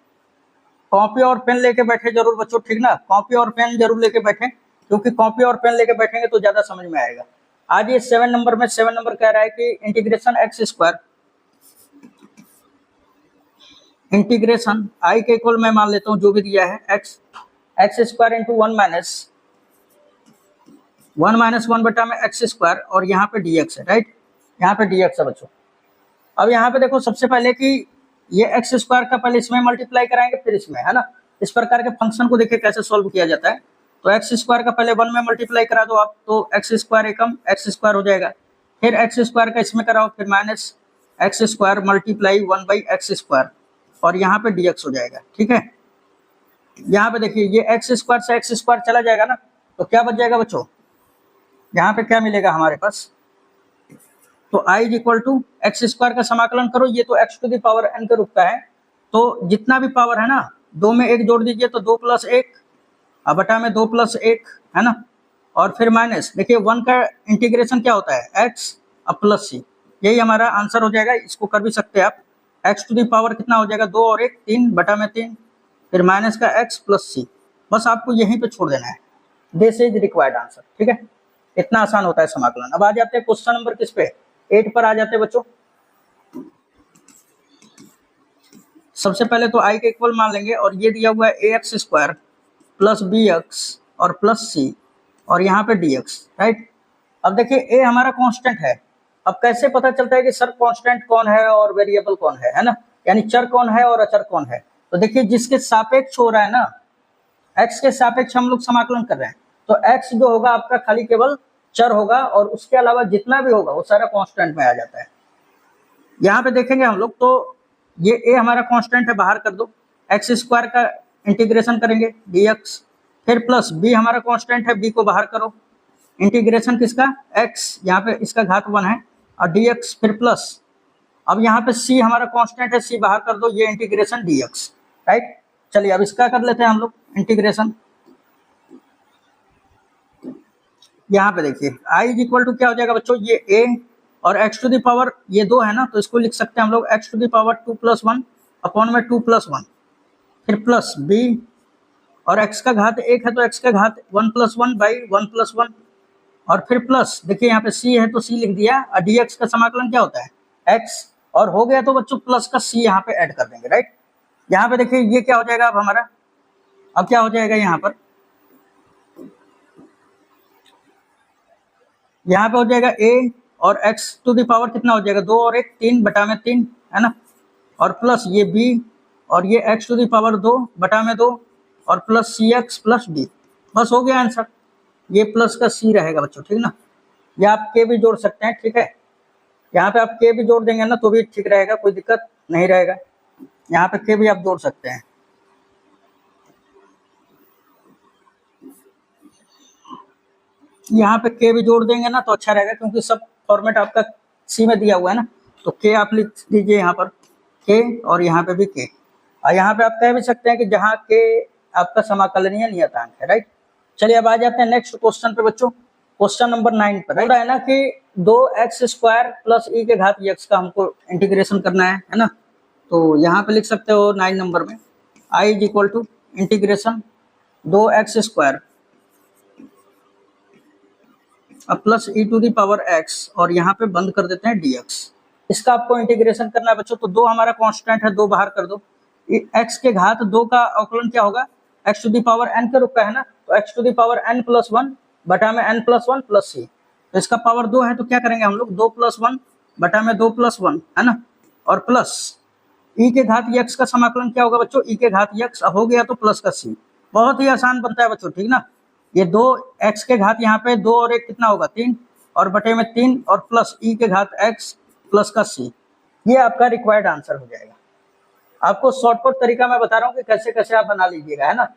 कॉपी और पेन लेके बैठे जरूर बच्चों, ठीक ना, कॉपी और पेन जरूर लेके बैठे, क्योंकि कॉपी और पेन लेके बैठेंगे तो ज्यादा समझ में आएगा। आज ये 7 नंबर में 7 नंबर कह रहा है कि इंटीग्रेशन x², इंटीग्रेशन i के इक्वल मैं मान लेता हूँ जो भी दिया है x² इंटू 1 माइनस 1 बटा में x² और यहाँ पे dx है, राइट, यहाँ पे dx है बच्चों। अब यहाँ पे देखो सबसे पहले कि ये x² का पहले इसमें मल्टीप्लाई कराएंगे फिर इसमें, है ना। इस प्रकार के फंक्शन को देखिए कैसे सॉल्व किया जाता है, तो x² का पहले 1 में मल्टीप्लाई करा दो आप, तो x² एकम x² हो जाएगा, फिर x² का इसमें कराओ, फिर माइनस x² मल्टीप्लाई 1/x² और यहाँ पे dx हो जाएगा, ठीक है। यहाँ पे देखिए ये x² से x² चला जाएगा ना, तो क्या बच जाएगा बच्चों, यहाँ पे क्या मिलेगा हमारे पास, तो i इक्वल टू x² का समाकलन करो, ये तो x to the power n के रूप का है, तो जितना भी पावर है ना 2 में 1 जोड़ दीजिए तो 2 + 1 अब बटा में 2 + 1, है ना, और फिर माइनस देखिए 1 का इंटीग्रेशन क्या होता है x अब प्लस c, यही हमारा आंसर हो जाएगा। इसको कर भी सकते हैं आप, x टू दी पावर कितना हो जाएगा 2 और 1 3 बटा में 3, फिर माइनस का x प्लस c, बस आपको यहीं पे छोड़ देना है, दिस इज रिक्वायर्ड आंसर, ठीक है, इतना आसान होता है समाकलन। अब आ जाते हैं क्वेश्चन नंबर किस पे, 8 पर आ जाते हैं बच्चों। सबसे पहले तो i के इक्वल मान लेंगे और ये दिया हुआ है ax² प्लस bx और प्लस c और यहाँ पे dx, राइट। अब देखिए a हमारा कांस्टेंट है, अब कैसे पता चलता है कि सर कांस्टेंट कौन है और वेरिएबल कौन है ना, यानी चर कौन है और अचर कौन है। तो देखिए जिसके सापेक्ष हो रहा है ना, x के सापेक्ष हम लोग समाकलन कर रहे हैं, तो x जो होगा आपका खाली केवल चर होगा और उसके अलावा जितना भी होगा वो सारा कांस्टेंट में आ जाता है। यहाँ पे देखेंगे हम लोग तो ये a हमारा कांस्टेंट है, बाहर कर दो, एक्स स्क्वायर का इंटीग्रेशन करेंगे dx, फिर प्लस b हमारा कांस्टेंट है, b को बाहर करो, इंटीग्रेशन किसका x, यहाँ पे इसका घात 1 है और dx, फिर प्लस अब यहाँ पे c हमारा कांस्टेंट है, c बाहर कर दो, ये इंटीग्रेशन dx, राइट। चलिए अब इसका कर लेते हैं हम लोग इंटीग्रेशन। यहाँ पे देखिए i इज इक्वल टू क्या हो जाएगा बच्चों, ये a और x टू द पावर ये 2 है ना, तो इसको लिख सकते हैं हम लोग x to the power 2 + 1 upon में 2 + 1, फिर प्लस b और x का घात 1 है तो x का घात 1 + 1 बाई 1 + 1 और फिर प्लस देखिए यहाँ पे c है तो c लिख दिया और dx का समाकलन क्या होता है x, और हो गया तो बच्चों प्लस का c यहाँ पे ऐड कर देंगे, राइट। यहाँ पे देखिए ये क्या हो जाएगा अब हमारा, अब क्या हो जाएगा यहाँ पर, यहाँ पे हो जाएगा a और x टू द पावर कितना हो जाएगा 2 और 1 3 बटा में 3 है ना, और प्लस ये b और ये x टू द पावर 2 बटा में 2 और प्लस cx प्लस d, बस हो गया आंसर। ये प्लस का c रहेगा बच्चों, ठीक ना। ये आप k भी जोड़ सकते हैं, ठीक है, यहाँ पे आप k भी जोड़ देंगे ना तो भी ठीक रहेगा, कोई दिक्कत नहीं रहेगा, यहाँ पे k भी आप जोड़ सकते हैं। यहाँ पे k भी जोड़ देंगे ना तो अच्छा रहेगा क्योंकि सब फॉर्मेट आपका c में दिया हुआ है ना, तो k आप लिख दीजिए यहाँ पर k और यहाँ पे भी k, और यहाँ पे आप कह भी सकते हैं कि जहाँ k आपका समाकलनीय नियतांक है, राइट। चलिए अब आ जाते हैं नेक्स्ट क्वेश्चन पे बच्चों, क्वेश्चन नंबर 9 पर बोल रहा है ना कि 2x² प्लस e के घात x का हमको इंटीग्रेशन करना है ना, तो यहाँ पे लिख सकते हो 9 नंबर में i is equal to integration 2x² plus e to the power x और यहाँ पे बंद कर देते हैं dx। इसका आपको इंटीग्रेशन करना है बच्चों, तो 2 हमारा कांस्टेंट है, 2 बाहर कर दो, x के घात 2 का अवकलन क्या होगा, x to the power n के रूप का है ना, तो x to the power n + 1 बटा में n + 1 प्लस c, तो इसका पावर 2 है तो क्या करेंगे हम लोग 2 + 1 बटा में 2 + 1 है ना, और प्लस e के घात x का समाकलन क्या होगा बच्चों, e के घात x हो गया तो प्लस का c, बहुत ही आसान बनता है बच्चों, ठीक ना। ये 2 x के घात यहाँ पे 2 और 1 कितना होगा 3 और बटे में 3 और प्लस e के घात x प्लस का c, ये आपका रिक्वायर्ड आंसर हो जाएगा। आपको शॉर्टकट तरीका मैं बता रहा हूँ कि कैसे कैसे आप बना लीजिएगा, है ना।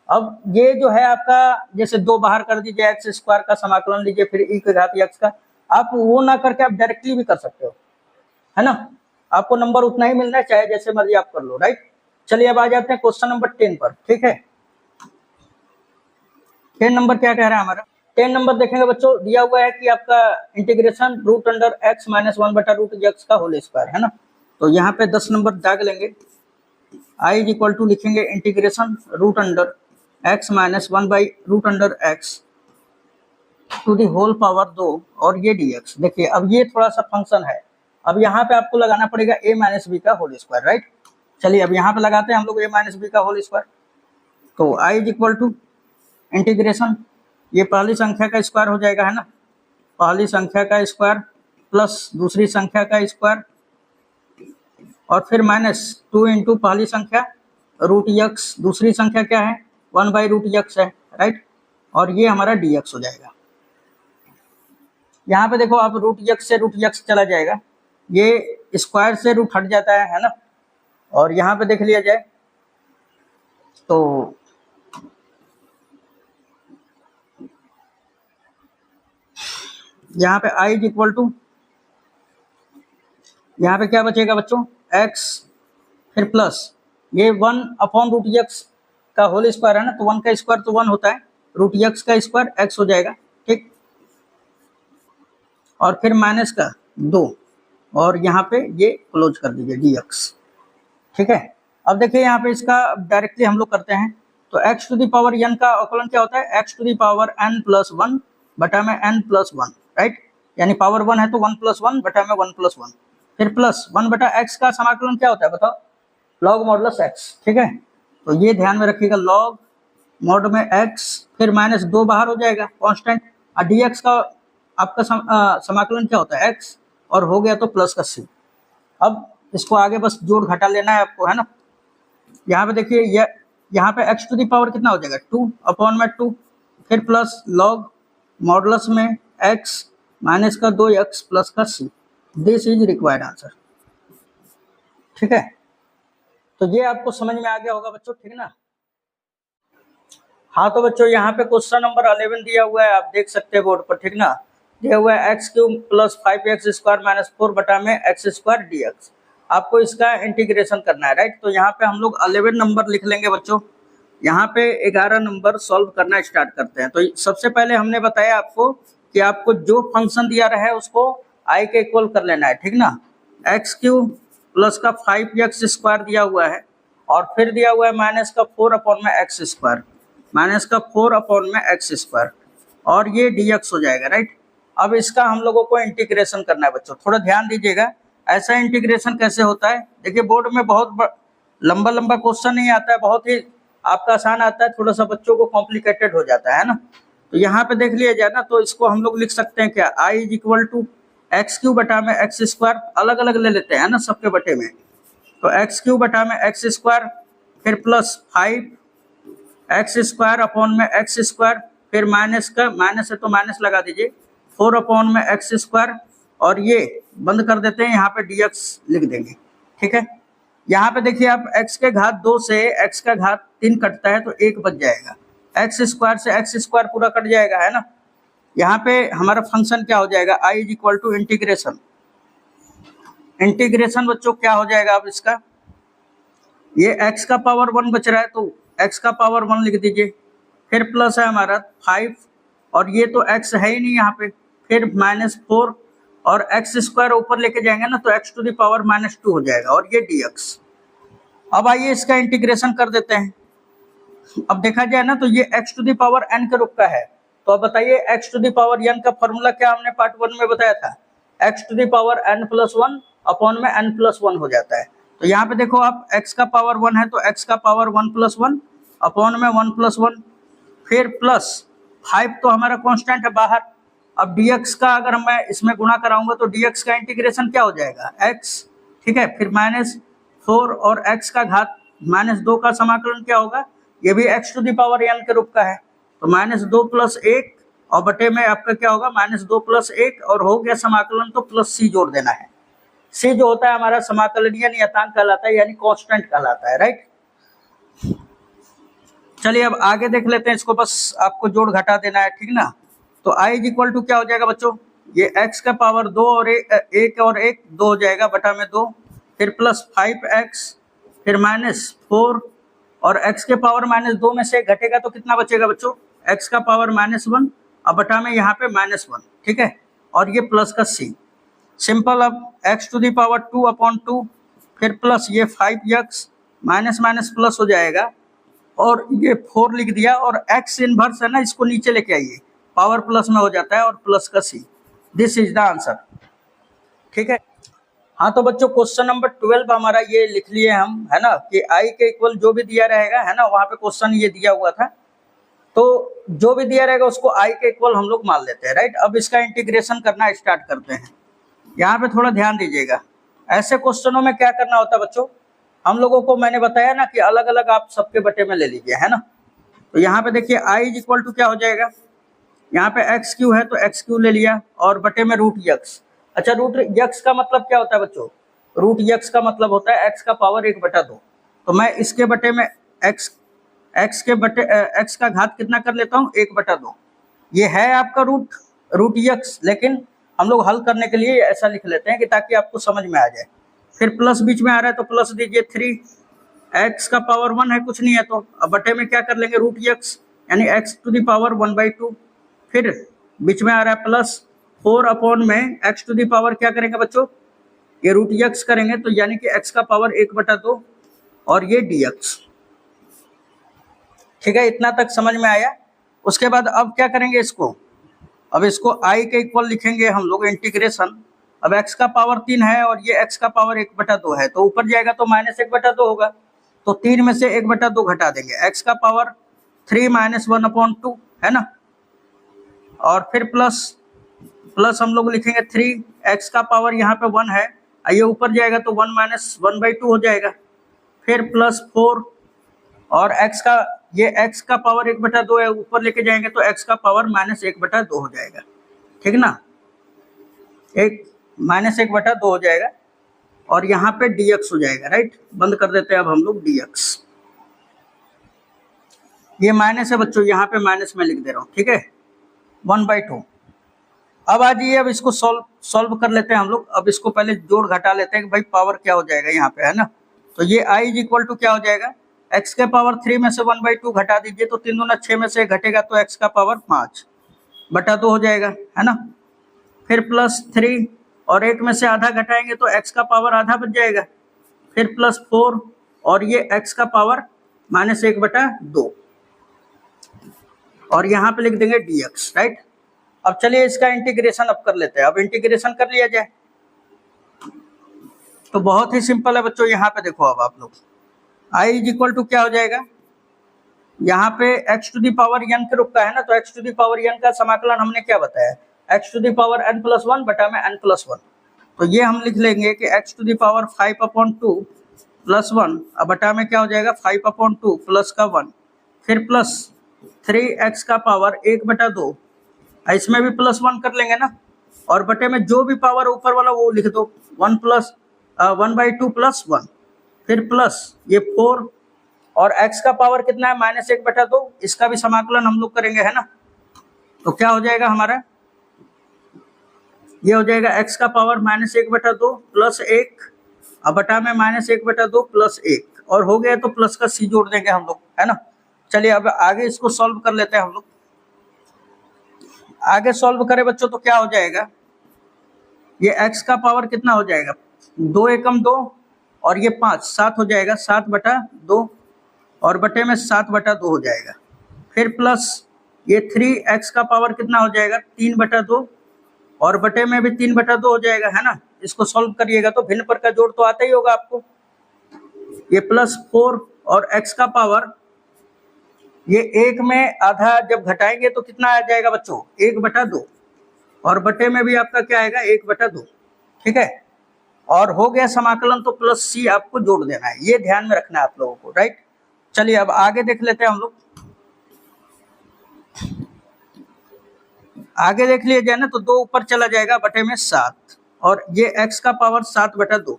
अब ये जो है आपका जैसे 2 बाहर कर दीजिए, x² का समाकलन लीजिए, फिर e के घात x का, आप वो ना करके आप डायरेक्टली भी कर सकते हो, है ना, आपको नंबर उतना ही मिलना है चाहे जैसे मर्जी आप कर लो, राइट। चलिए अब आ जाते हैं क्वेश्चन नंबर 10 पर, ठीक है। 10 नंबर क्या कह रहा है हमारा, 10 नंबर देखेंगे बच्चों, दिया हुआ है कि आपका इंटीग्रेशन √x - 1 बटा √x का होल स्क्वायर है ना, तो यहाँ पे 10 नंबर दाग लेंगे, i इज इक्वल टू लिखेंगे integration √x - 1 by √x to the whole power 2 और ये dx। देखिए अब ये थोड़ा सा फंक्शन है, अब यहाँ पे आपको लगाना पड़ेगा a - b का होल स्क्वायर, राइट। चलिए अब यहाँ पे लगाते हैं हम लोग a - b का होल स्क्वायर, तो i is equal to integration, ये पहली संख्या का स्क्वायर हो जाएगा, है ना, पहली संख्या का स्क्वायर प्लस दूसरी संख्या का स्क्वायर और फिर -2 इंटू पहली संख्या √x, दूसरी संख्या क्या है 1 बाई √x है, राइट, और ये हमारा dx हो जाएगा। यहाँ पे देखो आप √x से √x चला जाएगा, ये स्क्वायर से रूट हट जाता है ना, और यहाँ पे देख लिया जाए तो यहाँ पे i इज इक्वल टू, यहाँ पे क्या बचेगा बच्चों x, फिर प्लस ये 1 अपॉन √x का होल स्क्वायर है ना, तो 1 का स्क्वायर तो 1 होता है, √x का स्क्वायर x हो जाएगा, ठीक, और फिर माइनस का 2 और यहाँ पे ये क्लोज कर दीजिए dx, ठीक है। अब देखिए यहाँ पे इसका डायरेक्टली हम लोग करते हैं, तो x to the power n का अवकलन क्या होता है, x to the power n + 1 बटा में n + 1, राइट, यानी पावर 1 है तो 1 + 1 बटा में 1 + 1, फिर प्लस 1 बटा x का समाकलन क्या होता है बताओ, log मॉडुलस x, ठीक है, तो ये ध्यान में रखिएगा log मॉड में x, फिर -2 बाहर हो जाएगा कांस्टेंट, और dx का आपका समाकलन क्या होता है x, और हो गया तो प्लस का c। अब इसको आगे बस जोड़ घटा लेना है आपको, है ना। यहाँ पे देखिए यहाँ पे x टू दी पावर कितना हो जाएगा 2 अपॉन में 2, फिर प्लस log मॉडुलस में x माइनस का 2x प्लस का c, this is required answer, ठीक है। तो ये आपको समझ में आ गया होगा बच्चों, ठीक ना। हाँ तो बच्चों यहाँ पे क्वेश्चन नंबर 11 दिया हुआ है, आप देख सकते हैं बोर्ड पर, ठीक ना। दिया हुआ है x cube plus 5x² minus 4 बटा में x² dx। आपको इसका इंटीग्रेशन करना है, राइट। तो यहाँ पे हम लोग 11 नंबर लिख लेंगे बच्चों। यहाँ पे 11 नंबर सॉल्व करना स्टार्ट करते हैं। तो सबसे पहले हमने बताया आपको कि आपको जो फंक्शन दिया रहा है उसको i के इक्वल कर लेना है, ठीक ना। एक्स क्यूब प्लस का 5x² दिया हुआ है और फिर दिया हुआ है माइनस का 4 अपॉन में x², माइनस का 4 अपॉन में x² और ये dx हो जाएगा, राइट। अब इसका हम लोगों को इंटीग्रेशन करना है बच्चों, थोड़ा ध्यान दीजिएगा। ऐसा इंटीग्रेशन कैसे होता है, देखिए बोर्ड में बहुत लंबा लंबा क्वेश्चन नहीं आता है, बहुत ही आपका आसान आता है, थोड़ा सा बच्चों को कॉम्प्लिकेटेड हो जाता है ना। तो यहाँ पे देख लिया जाए ना, तो इसको हम लोग लिख सकते हैं क्या, i is equal to x cube बटा में x², अलग अलग ले लेते हैं ना सबके बटे में। तो एक्स क्यूब बटा में x² फिर प्लस 5x² अपॉन में x², फिर माइनस का, माइनस है तो माइनस लगा दीजिए, 4 अपॉन में x² और ये बंद कर देते हैं, यहाँ पे dx लिख देंगे, ठीक है। यहाँ पे देखिए आप x के घात 2 से x का घात 3 कटता है तो 1 बच जाएगा, x² से x² पूरा कट जाएगा, है ना। यहाँ पे हमारा फंक्शन क्या हो जाएगा, i is equal to integration. Integration बच्चों क्या हो जाएगा, अब इसका ये x का पावर 1 बच रहा है तो x का पावर 1 लिख दीजिए, फिर प्लस है हमारा 5 और ये तो x है ही नहीं यहाँ पे, फिर माइनस 4 और x² ऊपर लेके जाएंगे ना तो x टू द पावर -2 हो जाएगा और ये dx। अब आइए इसका इंटीग्रेशन कर देते हैं। अब देखा जाए ना तो ये x to the power n के रूप का है, तो अब बताइए x to the power n का फॉर्मूला क्या हमने पार्ट 1 में बताया था, x to the power n+1 upon में n+1 हो जाता है। तो यहाँ पे देखो आप x का पावर 1 है तो x का पावर 1+1 अपॉन में 1+1 फिर प्लस 5 तो हमारा कांस्टेंट है बाहर। अब dx का अगर मैं इसमें गुणा कराऊंगा तो dx का इंटीग्रेशन क्या हो जाएगा, x, ठीक है, फिर -4 और x का घात -2 का समाकलन क्या होगा, ये भी x to the power n के रूप का है, तो -2 + 1 और बटे में आपका क्या होगा, -2 + 1 और हो गया समाकलन, तो प्लस c जोड़ देना है। c जो होता है हमारा समाकलनीय नियतांक कहलाता है, यानी कांस्टेंट कहलाता है, राइट। चलिए अब आगे देख लेते हैं, इसको बस आपको जोड़ घटा देना है, ठीक ना। तो i इज इक्वल टू क्या हो जाएगा बच्चों, ये x का पावर 2 और 1 और 1 2 हो जाएगा बटा में 2, फिर प्लस 5x फिर -4 और x के पावर -2 में से घटेगा तो कितना बचेगा बच्चों, x का पावर -1 अब बटा में यहाँ पे -1, ठीक है, और ये प्लस का c सिंपल। अब x टू द पावर 2/2 फिर प्लस ये 5x माइनस माइनस प्लस हो जाएगा और ये 4 लिख दिया और x इनवर्स है ना, इसको नीचे लेके आइए, पावर प्लस में हो जाता है और प्लस का c। This is the answer, ठीक है। हाँ तो बच्चों क्वेश्चन नंबर 12 हमारा ये लिख लिए हम, है ना, कि i के इक्वल जो भी दिया रहेगा, है ना, वहाँ पे क्वेश्चन ये दिया हुआ था, तो जो भी दिया रहेगा उसको i के इक्वल हम लोग मान लेते हैं, राइट। अब इसका इंटीग्रेशन करना स्टार्ट करते हैं। यहाँ पे थोड़ा ध्यान दीजिएगा, ऐसे क्वेश्चनों में क्या करना होता है बच्चों, हम लोगों को मैंने बताया ना कि अलग अलग आप सबके बटे में ले लीजिए, है ना। तो यहाँ पे देखिए i इज इक्वल टू क्या हो जाएगा, यहाँ पे x³ है तो x³ ले लिया और बटे में √x। अच्छा √x का मतलब क्या होता है बच्चों, √x का मतलब होता है x का पावर 1/2। तो मैं इसके बटे में x का घात कितना कर लेता हूँ, 1/2। ये है आपका √x, लेकिन हम लोग हल करने के लिए ऐसा लिख लेते हैं कि ताकि आपको समझ में आ जाए। फिर प्लस बीच में आ रहा है तो प्लस दीजिए 3, x का पावर 1 है, कुछ नहीं है, तो अब बटे में क्या कर लेंगे, √x यानी x टू द पावर 1/2, फिर बीच में आ रहा है प्लस 4 अपॉन में x टू द पावर क्या करेंगे बच्चों, ये √x करेंगे, तो यानी कि x का पावर 1/2 और ये dx, ठीक है। इतना तक समझ में आया। उसके बाद अब क्या करेंगे इसको, अब इसको i के इक्वल लिखेंगे हम लोग इंटीग्रेशन। अब x का पावर 3 है और ये x का पावर 1/2 है, तो ऊपर जाएगा तो -1/2 होगा, तो 3 में से 1/2 घटा देंगे, x का पावर 3 -1/2, है ना, और फिर प्लस हम लोग लिखेंगे 3, x का पावर यहाँ पे 1 है, ये ऊपर जाएगा तो 1 - 1/2 हो जाएगा, फिर प्लस 4 और ये x का पावर 1/2 है, ऊपर लेके जाएंगे तो x का पावर -1/2 हो जाएगा, ठीक ना, -1/2 हो जाएगा। और यहाँ पे dx हो जाएगा, राइट। बंद कर देते हैं अब हम लोग dx। ये माइनस है बच्चों, यहाँ पे माइनस में लिख दे रहा हूँ, ठीक है, 1/2। अब आ जाइए, अब इसको सॉल्व कर लेते हैं हम लोग। अब इसको पहले जोड़ घटा लेते हैं कि भाई पावर क्या हो जाएगा यहाँ पे, है ना। तो ये i इज इक्वल टू क्या हो जाएगा, x के पावर 3 में से 1/2 घटा दीजिए, तो 3 दूना 6 में से घटेगा तो x का पावर 5/2 हो जाएगा, है ना। फिर प्लस 3 और 1 में से आधा घटाएंगे तो x का पावर आधा बच जाएगा। फिर प्लस 4 और ये x का पावर -1/2 और यहाँ पे लिख देंगे dx, राइट। अब चलिए इसका इंटीग्रेशन अब कर लेते हैं। अब इंटीग्रेशन कर लिया जाए तो बहुत ही सिंपल है बच्चों। यहाँ पे देखो, अब आप लोग i इज इक्वल टू क्या हो जाएगा, यहाँ पे x to the power n के रूप का है ना, तो x to the power n का समाकलन हमने क्या बताया, x to the power n+1 बटा में n+1। तो ये हम लिख लेंगे कि x टू दी पावर 5/2 + 1 अब बटा में क्या हो जाएगा 5/2 प्लस का 1, फिर प्लस 3x का पावर 1/2, इसमें भी +1 कर लेंगे ना, और बटे में जो भी पावर ऊपर वाला वो लिख दो, 1/2 + 1, फिर प्लस ये 4 और x का पावर कितना है -1/2, इसका भी समाकलन हम लोग करेंगे, है ना। तो क्या हो जाएगा हमारा, ये हो जाएगा x का पावर -1/2 प्लस 1 अब बटा में -1/2 प्लस 1, और हो गया तो प्लस का c जोड़ देंगे हम लोग, है ना। चलिए अब आगे इसको सॉल्व कर लेते हैं हम लोग। आगे सॉल्व करें बच्चों तो क्या हो जाएगा, ये x का पावर कितना हो जाएगा, 2 एकम 2 और ये 5, 7 हो जाएगा, 7/2 और बटे में 7/2 हो जाएगा। फिर प्लस ये 3x का पावर कितना हो जाएगा 3/2 और बटे में भी 3/2 हो जाएगा, है ना। इसको सॉल्व करिएगा तो भिन्न पर का जोड़ तो आता ही होगा आपको। ये प्लस 4 और x का पावर ये 1 में आधा जब घटाएंगे तो कितना आ जाएगा बच्चों 1/2 और बटे में भी आपका क्या आएगा 1/2, ठीक है। और हो गया समाकलन, तो प्लस c आपको जोड़ देना है, ये ध्यान में रखना है आप लोगों को, राइट। चलिए अब आगे देख लेते हैं हम लोग। आगे देख लिया जाए ना तो 2 ऊपर चला जाएगा बटे में 7 और ये x का पावर 7/2,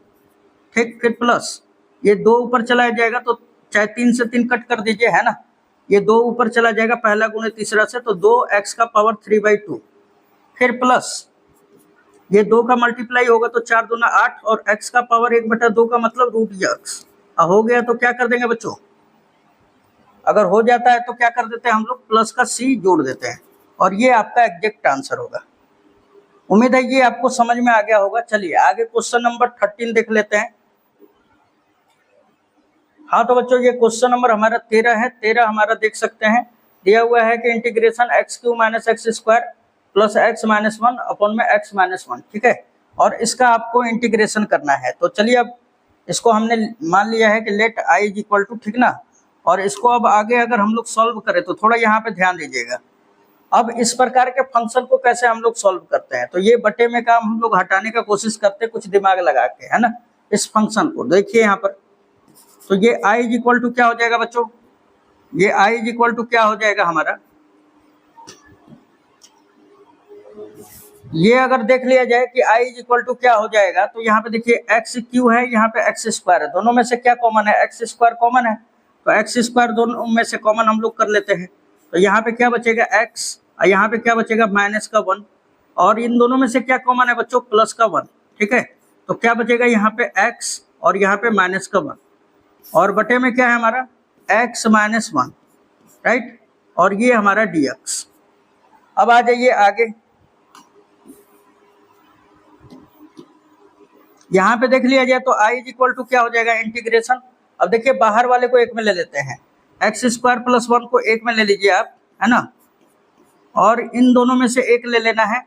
ठीक। फिर प्लस ये 2 ऊपर चला जाएगा तो चाहे 3 से 3 कट कर दीजिए, है ना। ये 2 ऊपर चला जाएगा पहला गुणे तीसरा से, तो 2x का पावर 3/2, फिर प्लस ये 2 का मल्टीप्लाई होगा तो 4 दूना 8 और x का पावर 1/2 का मतलब √x। हो गया तो क्या कर देंगे बच्चों, अगर हो जाता है तो क्या कर देते हैं हम लोग प्लस का c जोड़ देते हैं और ये आपका एग्जैक्ट आंसर होगा। उम्मीद है ये आपको समझ में आ गया होगा। चलिए आगे क्वेश्चन नंबर 13 देख लेते हैं। हाँ तो बच्चों ये क्वेश्चन नंबर हमारा 13 है। 13 हमारा देख सकते हैं, दिया हुआ है कि integration x³ - x² plus x - 1 upon में x - 1, ठीक है। और इसका आपको इंटीग्रेशन करना है। तो चलिए अब इसको हमने मान लिया है कि let i is equal to, ठीक ना। और इसको अब आगे अगर हम लोग सॉल्व करें तो थोड़ा यहाँ पे ध्यान दीजिएगा। अब इस प्रकार के फंक्शन को कैसे हम लोग सॉल्व करते हैं, तो ये बटे में का हम लोग हटाने का कोशिश करते हैं कुछ दिमाग लगा के, है ना। इस फंक्शन को देखिए यहाँ पर, तो ये i इज इक्वल टू क्या हो जाएगा बच्चों, ये i इज इक्वल टू क्या हो जाएगा हमारा, ये अगर देख लिया जाए कि i इज इक्वल टू क्या हो जाएगा, तो यहाँ पे देखिए x³ है, यहाँ पे x² है, दोनों में से क्या कॉमन है, x² कॉमन है, तो x² दोनों में से कॉमन हम लोग कर लेते हैं। तो यहाँ पे क्या बचेगा x और यहाँ पे क्या बचेगा -1 और इन दोनों में से क्या कॉमन है बच्चों +1, ठीक है। तो क्या बचेगा यहाँ पे x और यहाँ पे -1 और बटे में क्या है हमारा x - 1, राइट। और ये हमारा dx। अब आ जाइए आगे, यहाँ पे देख लिया जाए तो i इज इक्वल टू क्या हो जाएगा इंटीग्रेशन। अब देखिए बाहर वाले को 1 में ले लेते हैं, x² + 1 को 1 में ले लीजिए आप, है ना। और इन दोनों में से 1 ले लेना है,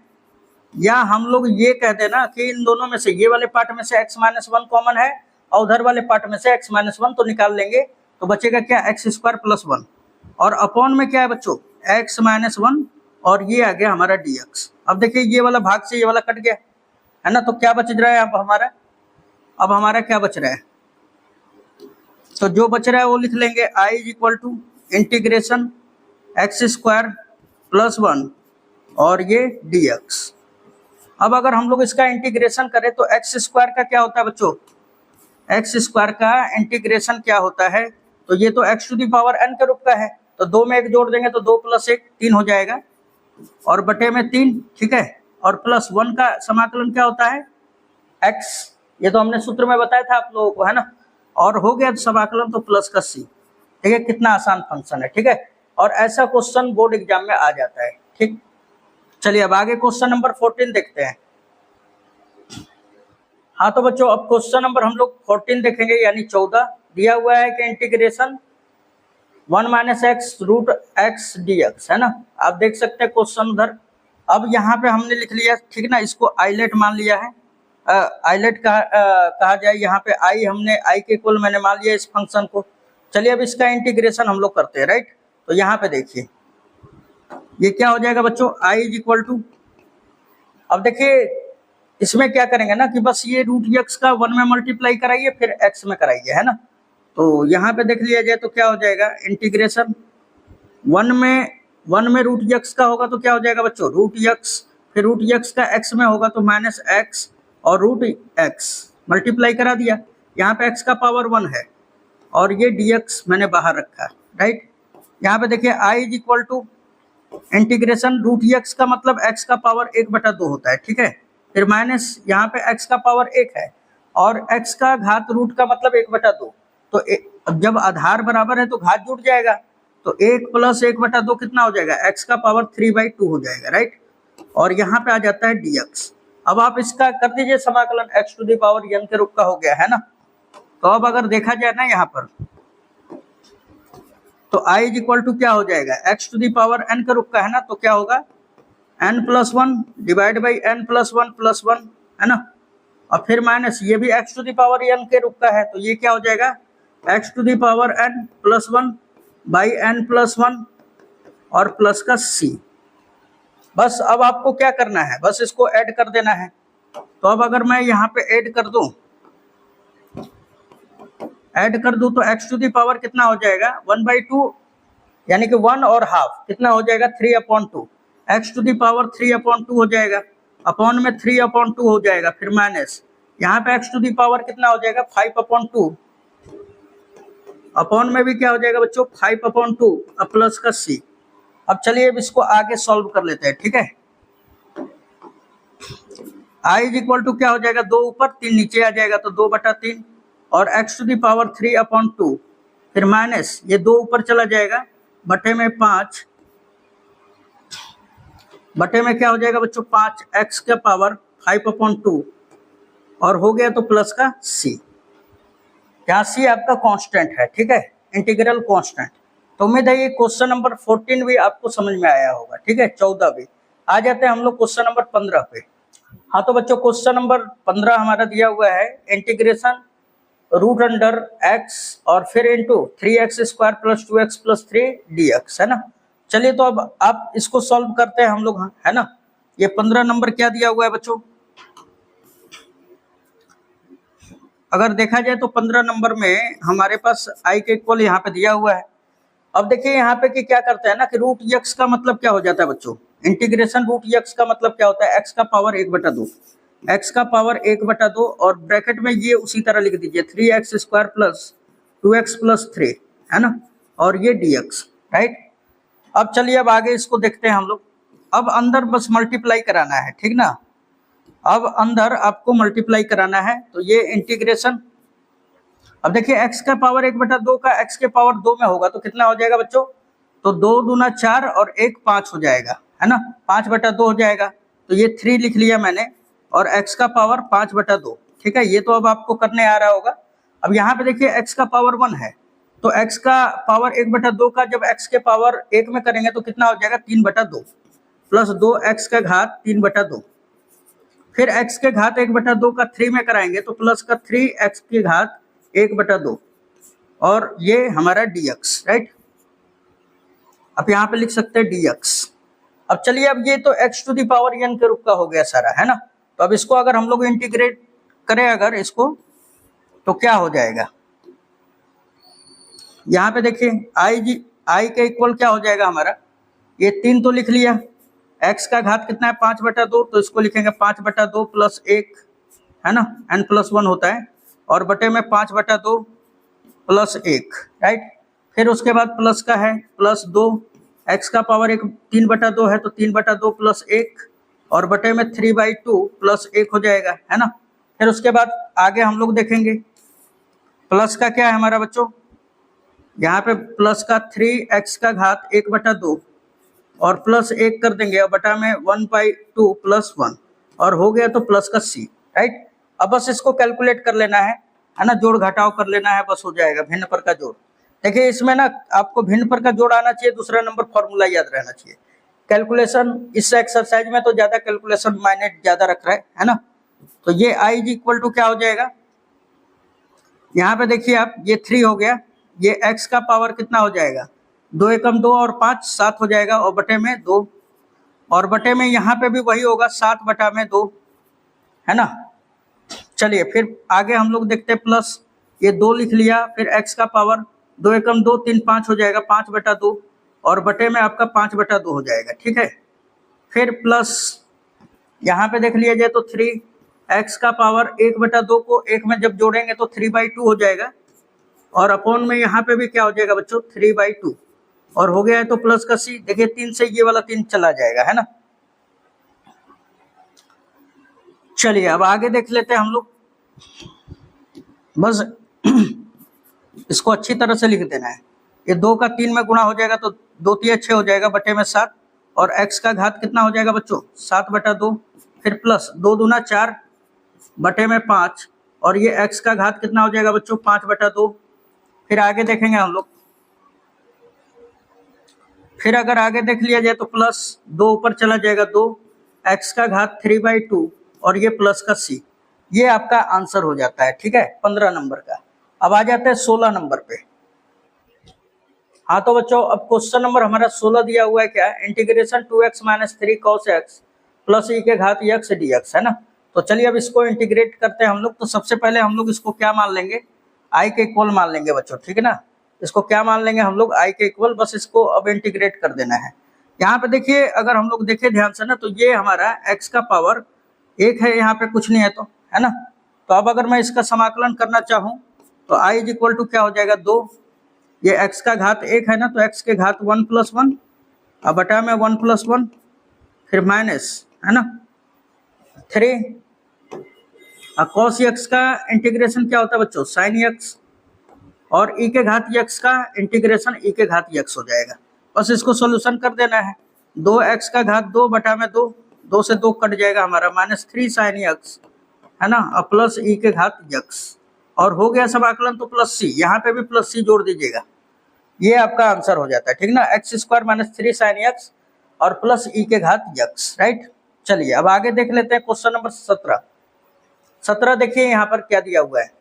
या हम लोग ये कह देना कि इन दोनों में से ये वाले पार्ट में से x - 1 कॉमन है और उधर वाले पार्ट में से x - 1 तो निकाल लेंगे, तो बचेगा क्या x² + 1 और अपॉन में क्या है बच्चों x - 1 और ये आ गया हमारा dx। अब देखिए ये वाला भाग से ये वाला कट गया, है ना। तो क्या बच रहा है अब हमारा क्या बच रहा है, तो जो बच रहा है वो लिख लेंगे i is equal to integration x² + 1 और ये dx। अब अगर हम लोग इसका इंटीग्रेशन करें तो एक्स स्क्वायर का क्या होता है बच्चों, एक्स स्क्वायर का इंटीग्रेशन क्या होता है, तो ये तो x to the power n के रूप का है, तो 2 में 1 जोड़ देंगे तो 2 + 1 3 हो जाएगा, और बटे में 3, ठीक है, और प्लस 1 का समाकलन क्या होता है x, ये तो हमने सूत्र में बताया था आप लोगों को, है ना, और हो गया समाकलन तो प्लस का c, ठीक है, कितना आसान फंक्शन है, ठीक है, और ऐसा क्वेश्चन बोर्ड एग्जाम में आ जाता है, ठीक। चलिए अब आगे क्वेश्चन नंबर 14 देखते हैं। हाँ तो बच्चों अब क्वेश्चन नंबर हम लोग 14 देखेंगे, यानी 14 दिया हुआ है कि इंटीग्रेशन 1 - x√x dx, है ना, आप देख सकते हैं क्वेश्चन उधर। अब यहाँ पे हमने लिख लिया, ठीक ना, इसको आइलेट मान लिया है, आइलेट कहा जाए, यहाँ पे आई हमने आई के इक्वल मैंने मान लिया इस फंक्शन को। चलिए अब इसका इंटीग्रेशन हम लोग करते हैं, राइट। तो यहाँ पे देखिए ये क्या हो जाएगा बच्चों, आई इज इक्वल टू, अब देखिए इसमें क्या करेंगे ना कि बस ये √x का 1 में मल्टीप्लाई कराइए फिर x में कराइए, है ना। तो यहाँ पे देख लिया जाए तो क्या हो जाएगा, इंटीग्रेशन 1 में √x का होगा तो क्या हो जाएगा बच्चों, √x, फिर √x का x में होगा तो -x और √x मल्टीप्लाई करा दिया, यहाँ पे x का पावर 1 है और ये dx मैंने बाहर रखा, राइट। यहाँ पे देखिए i is equal to integration √x का मतलब x का पावर 1/2 होता है, ठीक है, फिर माइनस यहाँ पे x का पावर 1 है और x का घात रूट का मतलब 1/2, तो जब आधार बराबर है तो घात जुड़ जाएगा, तो 1 + 1/2 कितना हो जाएगा, x का पावर 3/2 हो जाएगा, राइट। और यहाँ पे आ जाता है dx। अब आप इसका कर दीजिए समाकलन, x to the power n के रूप का हो गया, है ना। तो अब अगर देखा जाए ना यहाँ पर तो i इज इक्वल टू क्या हो जाएगा, x to the power n के रूप का है ना, तो क्या होगा n + 1 डिवाइड बाई n + 1 + 1, है ना, और फिर माइनस ये भी x to the power n के रूप का है, तो ये क्या हो जाएगा x to the power n + 1 by n + 1 और प्लस का c। बस अब आपको क्या करना है, बस इसको ऐड कर देना है। तो अब अगर मैं यहाँ पे ऐड कर दूं तो x टू दी पावर कितना हो जाएगा 1/2, यानी कि 1 और हाफ कितना हो जाएगा 3/2, x टू दी पावर 3/2 हो जाएगा, अपॉन में 3/2 हो जाएगा, फिर माइनस यहाँ पे x टू दी पावर कितना हो जाएगा 5/2, अपॉन में भी क्या हो जाएगा बच्चों 5/2 अब प्लस का c। अब चलिए अब इसको आगे सॉल्व कर लेते हैं, ठीक है। i इज इक्वल टू क्या हो जाएगा, 2 ऊपर 3 नीचे आ जाएगा, तो 2/3 और x टू दी पावर 3/2, फिर माइनस ये 2 ऊपर चला जाएगा, बटे में 5, बटे में क्या हो जाएगा बच्चों 5x का पावर 5/2 और हो गया तो प्लस का c, यहाँ c आपका कांस्टेंट है, ठीक है, इंटीग्रल कांस्टेंट। तो उम्मीद है ये क्वेश्चन नंबर 14 भी आपको समझ में आया होगा, ठीक है। 14 भी आ जाते हैं हम लोग क्वेश्चन नंबर 15 पे। हाँ तो बच्चों क्वेश्चन नंबर 15 हमारा दिया हुआ है इंटीग्रेशन √x और फिर इंटू 3x² + 2x + 3 dx, है ना। चलिए तो अब आप इसको सॉल्व करते हैं हम लोग, है ना। ये 15 नंबर क्या दिया हुआ है बच्चों, अगर देखा जाए तो 15 नंबर में हमारे पास i के इक्वल यहाँ पे दिया हुआ है। अब देखिए यहाँ पे कि क्या करते हैं ना कि √x का मतलब क्या हो जाता है बच्चों, इंटीग्रेशन √x का मतलब क्या होता है x का पावर 1/2, x का पावर 1/2 और ब्रैकेट में ये उसी तरह लिख दीजिए 3x² + 2x + 3, है ना, और ये dx, राइट। अब चलिए अब आगे इसको देखते हैं हम लोग। अब अंदर बस मल्टीप्लाई कराना है, ठीक ना, अब अंदर आपको मल्टीप्लाई कराना है, तो ये इंटीग्रेशन, अब देखिए x का पावर 1/2 का x के पावर 2 में होगा तो कितना हो जाएगा बच्चों, तो 2 दूना 4 और 1 5 हो जाएगा, है ना, 5/2 हो जाएगा, तो ये 3 लिख लिया मैंने और x का पावर 5/2, ठीक है, ये तो अब आपको करने आ रहा होगा। अब यहाँ पे देखिए x का पावर 1 है, तो x का पावर 1/2 का जब x के पावर 1 में करेंगे तो कितना हो जाएगा 3/2 प्लस 2x का घात 3/2, फिर x के घात 1/2 का 3 में कराएंगे तो प्लस का 3x की घात 1/2 और ये हमारा dx, राइट। अब यहाँ पे लिख सकते हैं dx। अब चलिए अब ये तो x to the power n के रूप का हो गया सारा, है ना। तो अब इसको अगर हम लोग इंटीग्रेट करें अगर इसको तो क्या हो जाएगा, यहाँ पे देखिए i के इक्वल क्या हो जाएगा हमारा, ये 3 तो लिख लिया x का घात कितना है 5/2, तो इसको लिखेंगे 5/2 प्लस 1, है ना, n+1 होता है, और बटे में 5/2 प्लस 1, राइट। फिर उसके बाद प्लस का है +2, x का पावर 3/2 है तो 3/2 प्लस 1, और बटे में 3/2 प्लस 1 हो जाएगा, है ना। फिर उसके बाद आगे हम लोग देखेंगे प्लस का क्या है हमारा बच्चों, यहाँ पे प्लस का 3x का घात 1/2 और प्लस 1 कर देंगे और बटा में 1/2 प्लस 1, और हो गया तो प्लस का c, राइट। अब बस इसको कैलकुलेट कर लेना है ना, जोड़ घटाव कर लेना है, बस हो जाएगा भिन्न पर का जोड़। देखिए इसमें ना आपको भिन्न पर का जोड़ आना चाहिए, दूसरा नंबर फॉर्मूला याद रहना चाहिए। कैलकुलेशन इस एक्सरसाइज में तो ज्यादा कैलकुलेशन मायने ज्यादा रख रहा है ना। तो ये i इक्वल टू क्या हो जाएगा, यहाँ पे देखिए आप, ये 3 हो गया, ये x का पावर कितना हो जाएगा 2 एकम 2 और 5 7 हो जाएगा, और बटे में 2, और बटे में यहाँ पे भी वही होगा 7/2, है ना। चलिए फिर आगे हम लोग देखते हैं प्लस, ये 2 लिख लिया, फिर x का पावर 2 एकम 2 3 5 हो जाएगा 5/2, और बटे में आपका 5/2 हो जाएगा, ठीक है। फिर प्लस यहाँ पे देख लिया जाए तो 3x का पावर 1/2 को 1 में जब जोड़ेंगे तो 3/2 हो जाएगा, और अपॉन में यहाँ पे भी क्या हो जाएगा बच्चों 3/2, और हो गया है तो प्लस का c। देखिए 3 से ये वाला 3 चला जाएगा, है ना। चलिए अब आगे देख लेते हैं हम लोग, बस इसको अच्छी तरह से लिख देना है। ये 2 का 3 में गुणा हो जाएगा तो 2 3 6 हो जाएगा, बटे में 7, और x का घात कितना हो जाएगा बच्चों 7/2, फिर प्लस 2 दूना 4 बटे में 5, और ये x का घात कितना हो जाएगा बच्चों 5/2। फिर आगे देखेंगे हम लोग, फिर अगर आगे देख लिया जाए तो प्लस 2 ऊपर चला जाएगा 2, x का घात 3/2, और ये प्लस का c। ये आपका आंसर हो जाता है, ठीक है, 15 नंबर का। अब आ जाते हैं 16 नंबर पे। हाँ तो बच्चों अब क्वेश्चन नंबर हमारा 16 दिया हुआ है, क्या है, integration 2x - 3 cos x plus e के घात x dx, है ना। तो चलिए अब इसको इंटीग्रेट करते हैं हम लोग। तो सबसे पहले हम लोग इसको क्या मान लेंगे, i के इक्वल मान लेंगे बच्चों, ठीक है ना। इसको क्या मान लेंगे हम लोग, i के इक्वल, बस इसको अब इंटीग्रेट कर देना है। यहाँ पे देखिए अगर हम लोग देखें ध्यान से ना, तो ये हमारा x का पावर 1 है, यहाँ पे कुछ नहीं है तो, है ना। तो अब अगर मैं इसका समाकलन करना चाहूँ तो i इक्वल टू क्या हो जाएगा 2, ये x का घात 1 है ना, तो x के घात 1 + 1, अब बटा में 1 + 1, फिर माइनस, है ना 3, अब cos x का इंटीग्रेशन क्या होता है बच्चों sin x, और e के घात x का इंटीग्रेशन e के घात x हो जाएगा। बस इसको सॉल्यूशन कर देना है, 2x का घात 2 बटा में 2, 2 से 2 कट जाएगा हमारा, -3 sin x, है ना, और प्लस e के घात x, और हो गया समाकलन तो प्लस c, यहाँ पे भी प्लस c जोड़ दीजिएगा, ये आपका आंसर हो जाता है, ठीक ना, x² - 3 sin x और प्लस e के घात x, राइट। चलिए अब आगे देख लेते हैं क्वेश्चन नंबर 17 देखिए यहाँ पर क्या दिया हुआ है।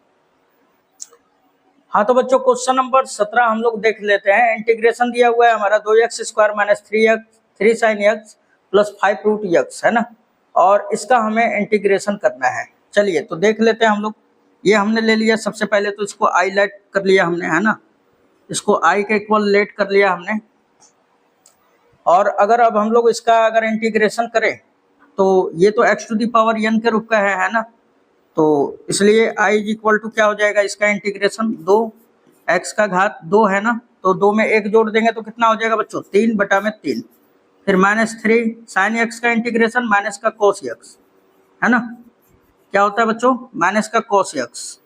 हाँ तो बच्चों क्वेश्चन नंबर 17 हम लोग देख लेते हैं। इंटीग्रेशन दिया हुआ है हमारा 2x² - 3 sin x plus 5√x, है ना, और इसका हमें इंटीग्रेशन करना है। चलिए तो देख लेते हैं हम लोग। ये हमने ले लिया, सबसे पहले तो इसको i लेट कर लिया हमने, है ना, इसको i के इक्वल लेट कर लिया हमने, और अगर अब हम लोग इसका अगर इंटीग्रेशन करें तो ये तो x⁴n के रूप का है ना, तो इसलिए i इक्वल टू क्या हो जाएगा, इसका इंटीग्रेशन 2, x का घात 2 है ना, तो 2 में 1 जोड़ देंगे तो कितना हो जाएगा बच्चों 3 बटा में 3, फिर -3 sin x का इंटीग्रेशन माइनस का cos x, है ना, क्या होता है बच्चों माइनस का cos x,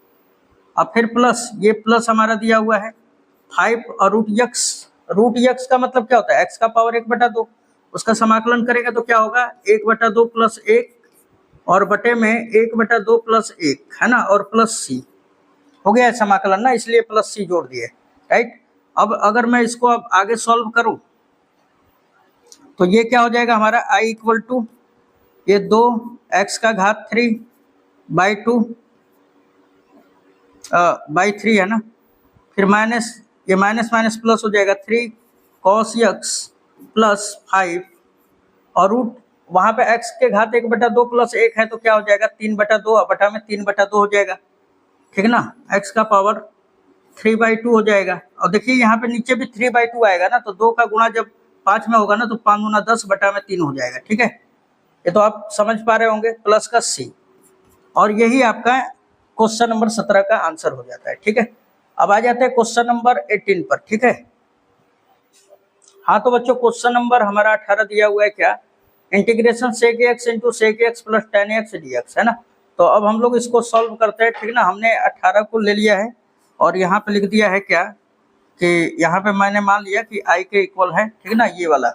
अब फिर प्लस, ये प्लस हमारा दिया हुआ है 5 और √x का मतलब क्या होता है x का पावर 1/2, उसका समाकलन करेंगे तो क्या होगा 1/2 प्लस 1, और बटे में 1/2 प्लस 1, है ना, और प्लस c हो गया समाकलन ना, इसलिए प्लस c जोड़ दिए, राइट। अब अगर मैं इसको अब आगे सॉल्व करूं तो ये क्या हो जाएगा हमारा i इक्वल टू ये 2x का घात 3/3 है ना, फिर माइनस, ये माइनस माइनस प्लस हो जाएगा 3 cos x प्लस 5, और रूट वहां पे x के घात 1/2 प्लस 1 है तो क्या हो जाएगा 3/2, बटा में 3/2 हो जाएगा, ठीक है ना, x का पावर 3/2 हो जाएगा। और देखिए यहाँ पे नीचे भी 3/2 आएगा ना, तो 2 का गुणा जब 5 में होगा ना तो 5 गुना 10 बटा में 3 हो जाएगा। ठीक है, ये तो आप समझ पा रहे होंगे, प्लस का सी। और यही आपका क्वेश्चन नंबर 17 का आंसर हो जाता है। ठीक है, अब आ जाते हैं क्वेश्चन नंबर 18 पर। ठीक है, हाँ तो बच्चों क्वेश्चन नंबर हमारा 18 दिया हुआ है क्या, integration sec x into sec x plus tan x d x, है ना। तो अब हम लोग इसको सॉल्व करते हैं। ठीक ना, हमने 18 को ले लिया है और यहाँ पे लिख दिया है क्या कि यहाँ पे मैंने मान लिया कि आई के इक्वल है। ठीक है ना, ये वाला।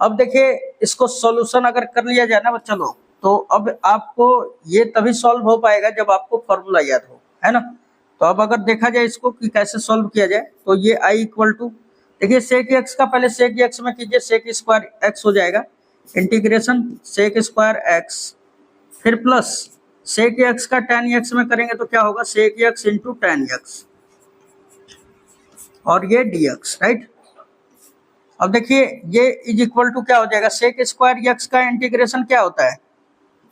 अब देखिए इसको सॉल्यूशन अगर कर लिया जाए ना बच्चा लोग, तो अब आपको ये तभी सॉल्व हो पाएगा जब आपको फॉर्मूला याद हो, है ना। तो अब अगर देखा जाए इसको कि कैसे सॉल्व किया जाए, तो ये आई इक्वल टू, देखिए सेक एक्स का पहले सेक एक्स में कीजिए, सेक स्क्वायर एक्स हो जाएगा, इंटीग्रेशन सेक स्क्वायर एक्स, फिर प्लस सेक एक्स का टेन एक्स में करेंगे तो क्या होगा, sec x into tan x और ये डी एक्स, राइट। अब देखिए ये इज इक्वल टू क्या हो जाएगा, सेक स्क्वायर एक्स का इंटीग्रेशन क्या होता है,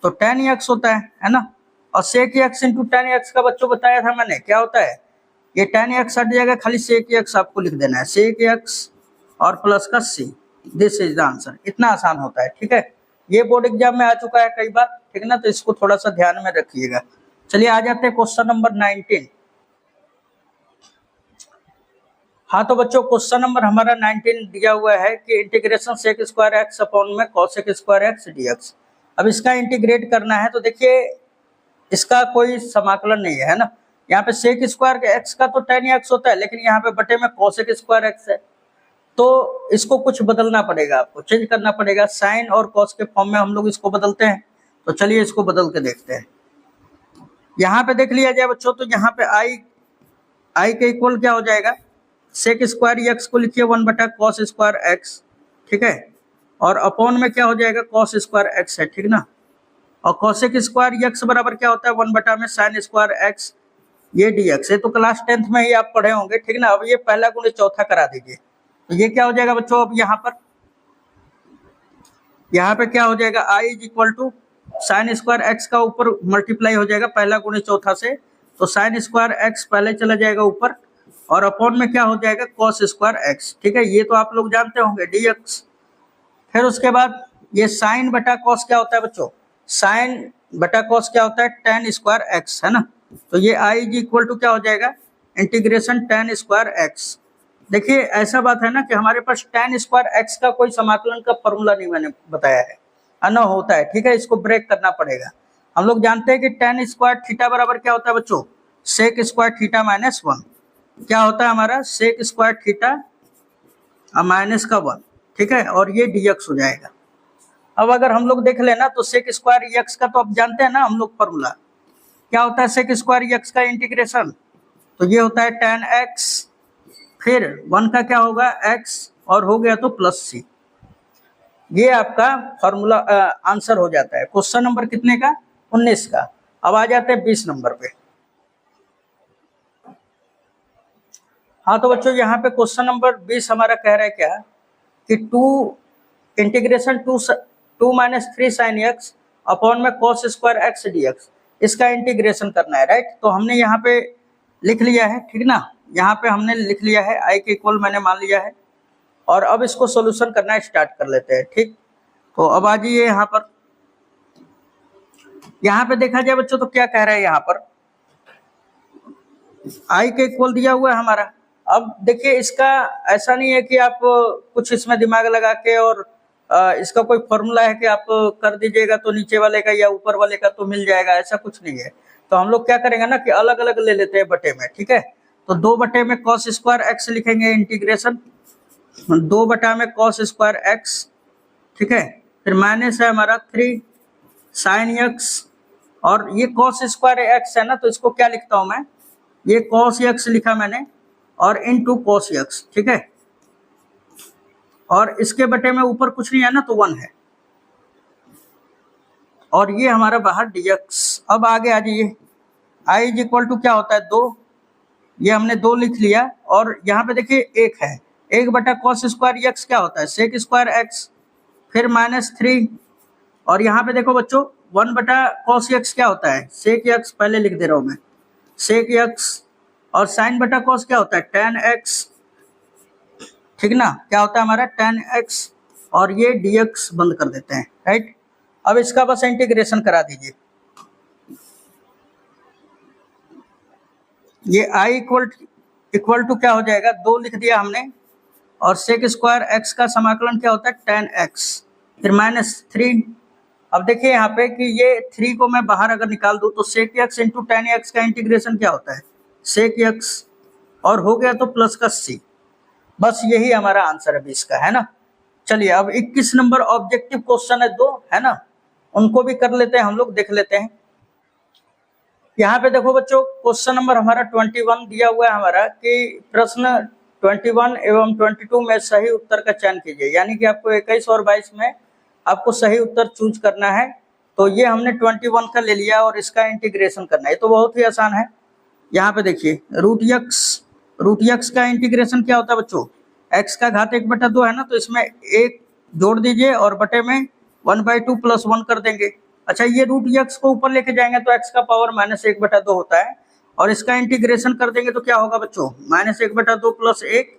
तो टेन एक्स होता है ना। और sec x into tan x का बच्चों बताया था मैंने क्या होता है, ये टेन एक्स हट जाएगा, खाली सेक एक्स आपको लिख देना है, सेक एक्स और प्लस का सी, दिस इज द आंसर। इतना आसान होता है। ठीक है, ये बोर्ड एग्जाम में आ चुका है कई बार। ठीक है ना, तो इसको थोड़ा सा ध्यान में रखिएगा। चलिए आ जाते हैं क्वेश्चन नंबर 19। हाँ तो बच्चों क्वेश्चन नंबर हमारा 19 दिया हुआ है कि integration sec square x upon में कॉसेक स्क्वायर एक्स डीएक्स। अब इसका इंटीग्रेट करना है, तो देखिए इसका कोई समाकलन नहीं है ना। यहाँ पे सेक स्क्वायर एक्स का तो टेन एक्स होता है, लेकिन यहाँ पे बटे में कॉसेक स्क्वायर एक्स है, तो इसको कुछ बदलना पड़ेगा, आपको चेंज करना पड़ेगा। साइन और कॉस के फॉर्म में हम लोग इसको बदलते हैं, तो चलिए इसको बदल के देखते हैं। यहाँ पे देख लिया जाए बच्चों, तो यहाँ पे आई के इक्वल क्या हो जाएगा, सेक स्क्वायर एक्स को लिखिए 1 बटा कॉस स्क्वायर एक्स। ठीक है, और अपॉन में क्या हो जाएगा, कॉस स्क्वायर एक्स है। ठीक ना, और कॉसेक स्क्वायर एक्स बराबर क्या होता है, 1 बटा में साइन स्क्वायर एक्स, ये डी एक्स। ये तो क्लास 10th में ही आप पढ़े होंगे। ठीक ना, अब ये पहला गुणे चौथा करा दीजिए, तो ये क्या हो जाएगा बच्चों, अब यहाँ पे क्या हो जाएगा, I is equal to sine square x का ऊपर मल्टीप्लाई हो जाएगा पहला गुणे चौथा से, तो साइन स्क्वायर एक्स पहले चला जाएगा ऊपर, और अपॉन में क्या हो जाएगा, कॉस स्क्वायर एक्स। ठीक है, ये तो आप लोग जानते होंगे, डी एक्स। फिर उसके बाद ये साइन बटा कॉस क्या होता है बच्चों, साइन बटा कॉस क्या होता है, टेन स्क्वायर एक्स, है ना। तो ये आई इज इक्वल टू क्या हो जाएगा, इंटीग्रेशन टेन स्क्वायर एक्स। देखिए ऐसा बात है ना कि हमारे पास टेन स्क्वायर एक्स का कोई समाकलन का फॉर्मूला नहीं मैंने बताया है, ना होता है। ठीक है, इसको ब्रेक करना पड़ेगा। हम लोग जानते हैं कि टेन स्क्वायर थीटा बराबर क्या होता है बच्चों, सेक स्क्वायर थीटा माइनस 1। क्या होता है हमारा, सेक स्क्वायर थीटा माइनस का 1। ठीक है, और ये डीएक्स हो जाएगा। अब अगर हम लोग देख लेना तो सेक स्क्वायर एक्स का तो आप जानते हैं ना हम लोग फॉर्मूला, क्या होता है सेक स्क्वायर एक्स का इंटीग्रेशन, तो ये होता है टेन एक्स, फिर 1 का क्या होगा एक्स, और हो गया तो प्लस सी। ये आपका फॉर्मूला आंसर हो जाता है। क्वेश्चन नंबर कितने का, 19 का। अब आ जाते हैं 20 नंबर पे। हाँ तो बच्चों यहाँ पे क्वेश्चन नंबर 20 हमारा कह रहा है क्या कि integration two minus 3 sine x upon में cos square x d x, इसका इंटीग्रेशन करना है, राइट। तो हमने यहाँ पे लिख लिया है। ठीक ना, यहाँ पे हमने लिख लिया है, आई के इक्वल मैंने मान लिया है, और अब इसको सॉल्यूशन करना स्टार्ट कर लेते हैं। ठीक, तो अब आ जाइए यहाँ पे देखा जाए बच्चों तो क्या कह रहा है, यहाँ पर आई के इक्वल दिया हुआ है हमारा। अब देखिए इसका ऐसा नहीं है कि आप कुछ इसमें दिमाग लगा के और इसका कोई फॉर्मूला है कि आप कर दीजिएगा तो नीचे वाले का या ऊपर वाले का तो मिल जाएगा, ऐसा कुछ नहीं है। तो हम लोग क्या करेंगे ना कि अलग अलग ले लेते हैं बटे में। ठीक है, तो 2 बटे में कॉस स्क्वायर एक्स लिखेंगे इंटीग्रेशन, 2 बटा में कॉस स्क्वायर एक्स। ठीक है, फिर माइनस है हमारा 3 साइन एक्स, और ये कॉस स्क्वायर एक्स है ना, तो इसको क्या लिखता हूं मैं, ये कॉस एक्स लिखा मैंने, और इनटू कॉस एक्स। ठीक है, और इसके बटे में ऊपर कुछ नहीं है ना, तो 1 है, और ये हमारा बाहर dx। अब आगे आ जाइए, i इज इक्वल टू क्या होता है 2, ये हमने 2 लिख लिया, और यहाँ पे देखिए 1 है, 1 बटा कॉस स्क्वायर एक्स क्या होता है, सेक स्क्वायर एक्स, फिर -3, और यहाँ पे देखो बच्चों 1 बटा कॉस एक्स क्या होता है, सेक एक्स, पहले लिख दे रहा हूँ मैं, सेक एक्स, और साइन बटा कॉस क्या होता है, tan x। ठीक ना, क्या होता है हमारा tan x और ये dx बंद कर देते हैं, राइट। अब इसका बस इंटीग्रेशन करा दीजिए। ये i इक्वल टू क्या हो जाएगा, 2 लिख दिया हमने, और सेक स्क्वायर x का समाकलन क्या होता है tan x, फिर -3। अब देखिए यहाँ पे कि ये 3 को मैं बाहर अगर निकाल दूं तो सेक x इंटू tan x का इंटीग्रेशन क्या होता है सेक x, और हो गया तो प्लस का c। बस यही हमारा आंसर है 20 का, है ना। चलिए अब 21 नंबर ऑब्जेक्टिव क्वेश्चन है 2, है ना, उनको भी कर लेते हैं हम लोग, देख लेते हैं। यहाँ पे देखो बच्चों, क्वेश्चन नंबर हमारा 21 दिया हुआ है हमारा कि प्रश्न 21 एवं 22 में सही उत्तर का चयन कीजिए, यानी कि आपको 21 और 22 में आपको सही उत्तर चूज करना है। तो ये हमने 21 का ले लिया और इसका इंटीग्रेशन करना है, तो बहुत ही आसान है। यहाँ पे देखिए रूट यक्स का इंटीग्रेशन क्या होता है बच्चों, x का घात 1/2 है ना, तो इसमें 1 जोड़ दीजिए और बटे में 1/2 + 1 कर देंगे। अच्छा, ये रूट यक्स को ऊपर लेके जाएंगे तो x का पावर -1/2 होता है, और इसका इंटीग्रेशन कर देंगे तो क्या होगा बच्चों, -1/2 + 1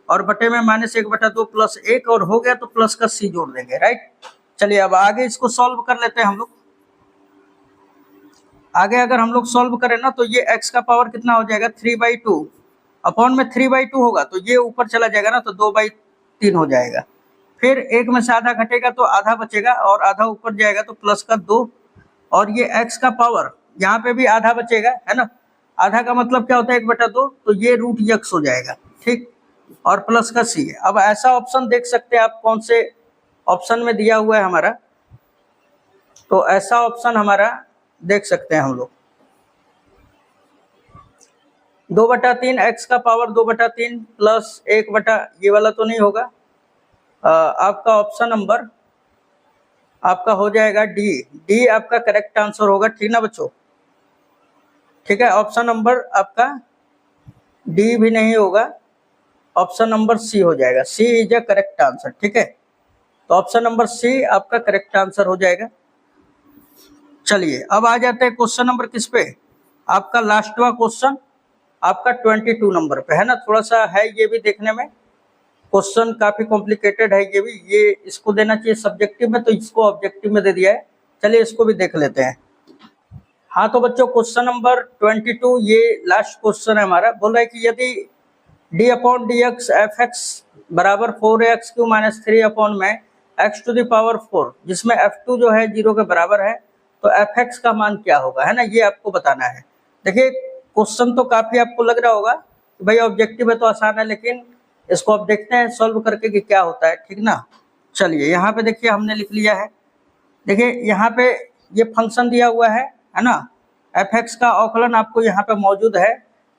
और बटे में -1/2 + 1, और हो गया तो प्लस का c जोड़ देंगे, राइट। चलिए अब आगे इसको सॉल्व कर लेते हैं हम लोग। आगे अगर हम लोग सॉल्व करें ना तो ये x का पावर कितना हो जाएगा 3/2 अपॉन में 3/2 होगा, तो ये ऊपर चला जाएगा ना, तो 2/3 हो जाएगा। फिर 1 में से आधा घटेगा तो आधा बचेगा, और आधा ऊपर जाएगा तो प्लस का 2, और ये x का पावर यहाँ पे भी आधा बचेगा, है ना। आधा का मतलब क्या होता है 1/2, तो ये रूट यक्स हो जाएगा, ठीक, और प्लस का c। अब ऐसा ऑप्शन देख सकते हैं आप कौन से ऑप्शन में दिया हुआ है हमारा, तो ऐसा ऑप्शन हमारा देख सकते हैं हम लोग 2/3 x का पावर 2/3 प्लस 1 ये वाला तो नहीं होगा। आपका ऑप्शन नंबर आपका हो जाएगा डी आपका करेक्ट आंसर होगा, ठीक ना बच्चों, ठीक है। ऑप्शन नंबर आपका डी भी नहीं होगा, ऑप्शन नंबर सी हो जाएगा, सी इज अ करेक्ट आंसर, ठीक है। तो ऑप्शन नंबर सी आपका करेक्ट आंसर हो जाएगा। चलिए अब आ जाते हैं क्वेश्चन नंबर किस पे, आपका लास्टवा क्वेश्चन आपका 22 नंबर पे, है ना। थोड़ा सा है ये भी देखने में, क्वेश्चन काफी कॉम्प्लिकेटेड है ये भी, ये इसको देना चाहिए सब्जेक्टिव में, तो इसको ऑब्जेक्टिव में दे दिया है। चलिए इसको भी देख लेते हैं। हाँ तो बच्चों क्वेश्चन नंबर 22 ये लास्ट क्वेश्चन है हमारा। बोल रहा है कि यदि d/dx f(x) बराबर 4x³ - 3 अपॉन में x⁴, जिसमें f2 जो है 0 के बराबर है, तो f(x) का मान क्या होगा, है ना, ये आपको बताना है। देखिए क्वेश्चन तो काफी आपको लग रहा होगा कि भाई ऑब्जेक्टिव है तो आसान है, लेकिन इसको अब देखते हैं सॉल्व करके कि क्या होता है, ठीक ना। चलिए यहाँ पे देखिए हमने लिख लिया है। देखिए यहाँ पे ये फंक्शन दिया हुआ है ना, f(x) का अवकलन आपको यहाँ पे मौजूद है,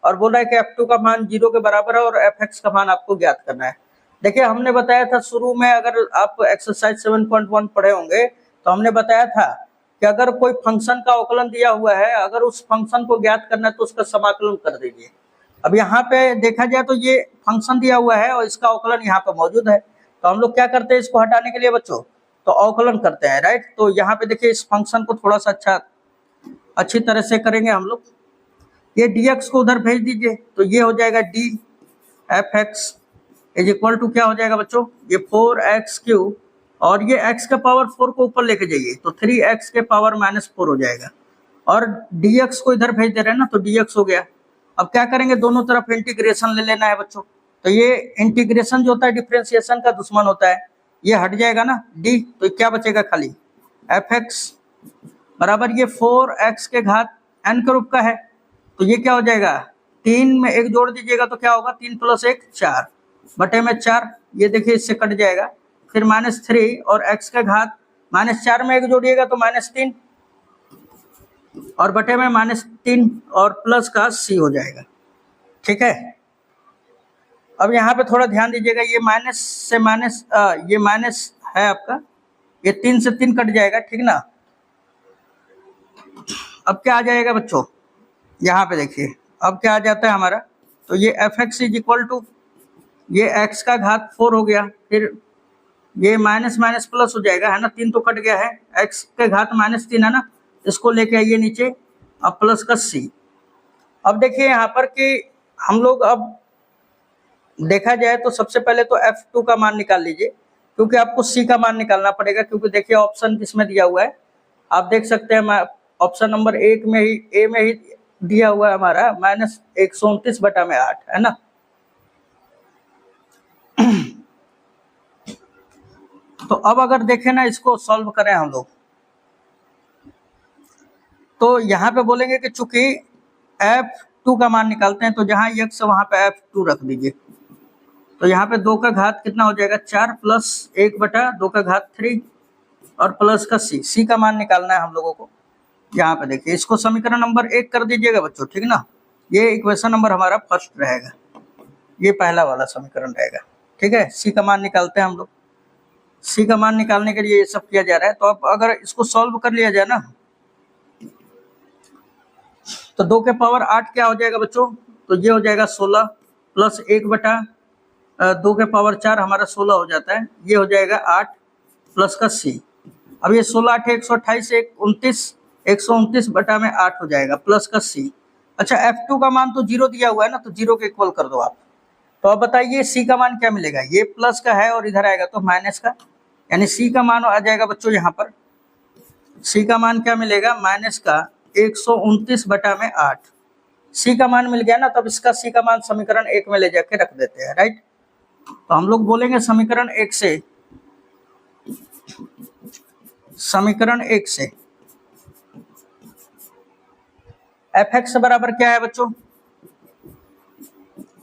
और बोला है कि f2 का मान 0 के बराबर है और f(x) का मान आपको ज्ञात करना है। देखिए हमने बताया था शुरू में, अगर आप एक्सरसाइज 7.1 पढ़े होंगे तो हमने बताया था कि अगर कोई फंक्शन का अवकलन दिया हुआ है, अगर उस फंक्शन को ज्ञात करना है तो उसका समाकलन कर दीजिए। अब यहाँ पे देखा जाए तो ये फंक्शन दिया हुआ है और इसका अवकलन यहाँ पे मौजूद है, तो हम लोग क्या करते हैं इसको हटाने के लिए बच्चों, तो अवकलन करते हैं, राइट। तो यहाँ पे देखिए इस फंक्शन को थोड़ा सा अच्छी तरह से करेंगे हम लोग। ये dx को उधर भेज दीजिए, तो ये हो जाएगा d f(x) is equal to क्या हो जाएगा बच्चों, ये 4x³, और ये x का पावर 4 को ऊपर लेके जाइए तो 3x के पावर -4 हो जाएगा, और dx को इधर भेज दे रहे हैं ना, तो dx हो गया। अब क्या करेंगे, दोनों तरफ इंटीग्रेशन ले लेना है बच्चों। तो ये इंटीग्रेशन जो होता है डिफरेंशिएशन का दुश्मन होता है, ये हट जाएगा ना d, तो क्या बचेगा खाली f(x) बराबर ये 4x के घात n के रूप का है, तो ये क्या हो जाएगा, 3 में 1 जोड़ दीजिएगा तो क्या होगा, 3 + 1 4 बटे में 4, ये देखिए इससे कट जाएगा, फिर -3 और x का घात -4 में 1 जोड़िएगा तो -3 और बटे में -3 और प्लस का c हो जाएगा, ठीक है। अब यहाँ पे थोड़ा ध्यान दीजिएगा, ये माइनस से माइनस ये माइनस है आपका, ये 3 से 3 कट जाएगा, ठीक ना। अब क्या आ जाएगा बच्चों, यहाँ पे देखिए अब क्या आ जाता है हमारा, तो ये f(x) इज इक्वल टू ये x का घात 4 हो गया, फिर ये माइनस माइनस प्लस हो जाएगा, है ना, 3 तो कट गया है, x के घात -3 है ना, इसको लेके आइए नीचे, अब प्लस का c। अब देखिए यहाँ पर कि हम लोग अब देखा जाए तो सबसे पहले तो F2 का मान निकाल लीजिए, क्योंकि आपको C का मान निकालना पड़ेगा, क्योंकि देखिए ऑप्शन किसमें दिया हुआ है, आप देख सकते हैं ऑप्शन नंबर 1 में ही, ए में ही दिया हुआ है हमारा -129/8, है ना। तो अब अगर देखें ना, इसको सॉल्व करें हम लोग, तो यहाँ पे बोलेंगे कि चूंकि F2 का मान निकालते हैं तो जहाँ x वहां पे F2 रख दीजिए। तो यहाँ पे 2 का घात कितना हो जाएगा, 4 + 1/2 का घात 3 और प्लस का C का मान निकालना है हम लोगों को। यहाँ पे देखिए, इसको समीकरण नंबर 1 कर दीजिएगा बच्चों, ठीक ना। ये इक्वेशन नंबर हमारा फर्स्ट रहेगा, ये पहला वाला समीकरण रहेगा, ठीक है। C का मान निकालते हैं हम लोग। C का मान निकालने के लिए ये सब किया जा रहा है। तो अब अगर इसको सॉल्व कर लिया जाए ना, तो 2 के पावर 8 क्या हो जाएगा बच्चों, तो ये हो जाएगा 16 + 1/2 के पावर 4 हमारा 16 हो जाता है, ये हो जाएगा 8 प्लस का C। अब ये 16 8 128 129 129/8 हो जाएगा प्लस का C। अच्छा, F2 का मान तो 0 दिया हुआ है ना, तो 0 के इक्वल कर दो आप। तो अब बताइए C का मान क्या मिलेगा, ये प्लस का है और इधर आएगा तो माइनस का, यानी C का मान आ जाएगा बच्चों यहाँ पर, C का मान क्या मिलेगा, माइनस का 129/8। C का मान मिल गया ना, तब इसका C का मान समीकरण 1 में ले जाके रख देते हैं, राइट। तो हम लोग बोलेंगे समीकरण 1 से f(x) बराबर क्या है बच्चों,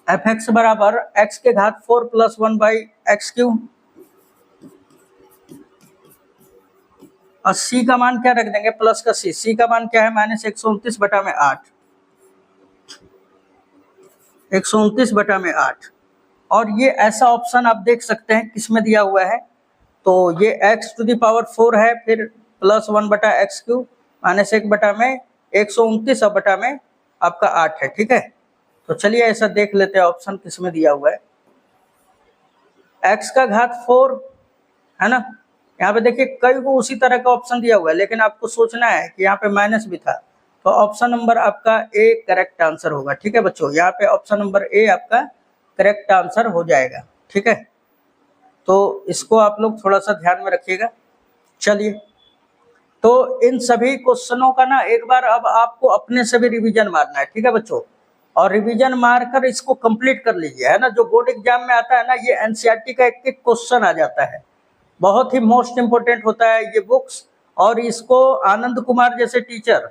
f(x) बराबर x के घात 4 + 1/x³ और C का मान क्या रख देंगे, प्लस का C का मान क्या है, -129/8 129/8। और ये ऐसा ऑप्शन आप देख सकते हैं किसमें दिया हुआ है, तो ये x⁴ है, फिर +1/x³ -1/129 आपका 8 है, ठीक है। तो चलिए ऐसा देख लेते हैं ऑप्शन किसमें दिया हुआ है, x का घात 4 है ना। यहाँ पे देखिए कई को उसी तरह का ऑप्शन दिया हुआ है, लेकिन आपको सोचना है कि यहाँ पे माइनस भी था, तो ऑप्शन नंबर आपका ए करेक्ट आंसर होगा, ठीक है बच्चों। यहाँ पे ऑप्शन नंबर ए आपका करेक्ट आंसर हो जाएगा, ठीक है। तो इसको आप लोग थोड़ा सा ध्यान में रखिएगा। चलिए, तो इन सभी क्वेश्चनों का ना एक बार अब आपको अपने से भी रिवीजन मारना है, ठीक है बच्चों, और रिवीजन मारकर इसको कंप्लीट कर लीजिए, है ना। जो बोर्ड एग्जाम में आता है ना, ये एनसीईआरटी का एक क्वेश्चन आ जाता है, बहुत ही मोस्ट इंपोर्टेंट होता है ये बुक्स। और इसको आनंद कुमार जैसे टीचर,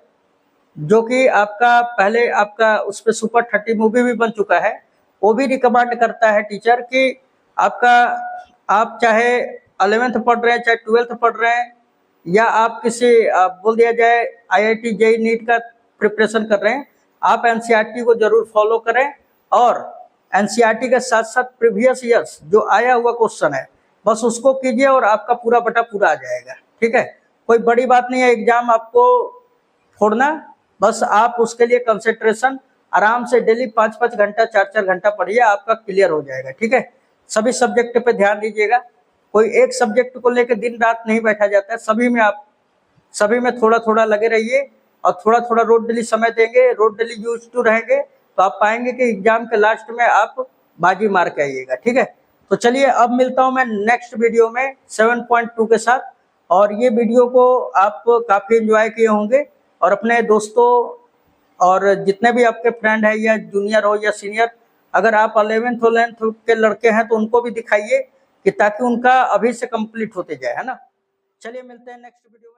जो कि आपका पहले आपका उस पर सुपर 30 मूवी भी बन चुका है, वो भी रिकमेंड करता है टीचर कि आपका, आप चाहे 11th पढ़ रहे हैं, चाहे 12th पढ़ रहे हैं, या आप किसी बोल दिया जाए IIT JEE नीट का प्रिपरेशन कर रहे हैं, आप एनसीईआरटी को जरूर फॉलो करें। और एनसीईआरटी के साथ साथ प्रीवियस ईयर्स जो आया हुआ क्वेश्चन है, बस उसको कीजिए और आपका पूरा बटा पूरा आ जाएगा, ठीक है। कोई बड़ी बात नहीं है एग्जाम आपको फोड़ना, बस आप उसके लिए कंसंट्रेशन आराम से डेली 5-5 घंटा 4-4 घंटा पढ़िए, आपका क्लियर हो जाएगा, ठीक है। सभी सब्जेक्ट पे ध्यान दीजिएगा, कोई एक सब्जेक्ट को लेकर दिन रात नहीं बैठा जाता है, सभी में थोड़ा थोड़ा लगे रहिए और थोड़ा थोड़ा रोज डेली समय देंगे, रोज डेली यूज टू रहेंगे, तो आप पाएंगे कि एग्जाम के लास्ट में आप बाजी मार के आइएगा, ठीक है। तो चलिए अब मिलता हूं मैं नेक्स्ट वीडियो में 7.2 के साथ, और ये वीडियो को आप काफी एंजॉय किए होंगे, और अपने दोस्तों और जितने भी आपके फ्रेंड है, या जूनियर हो या सीनियर, अगर आप 11th 12th के लड़के हैं तो उनको भी दिखाइए, कि ताकि उनका अभी से कंप्लीट होते जाए, है ना। चलिए मिलते हैं नेक्स्ट वीडियो में।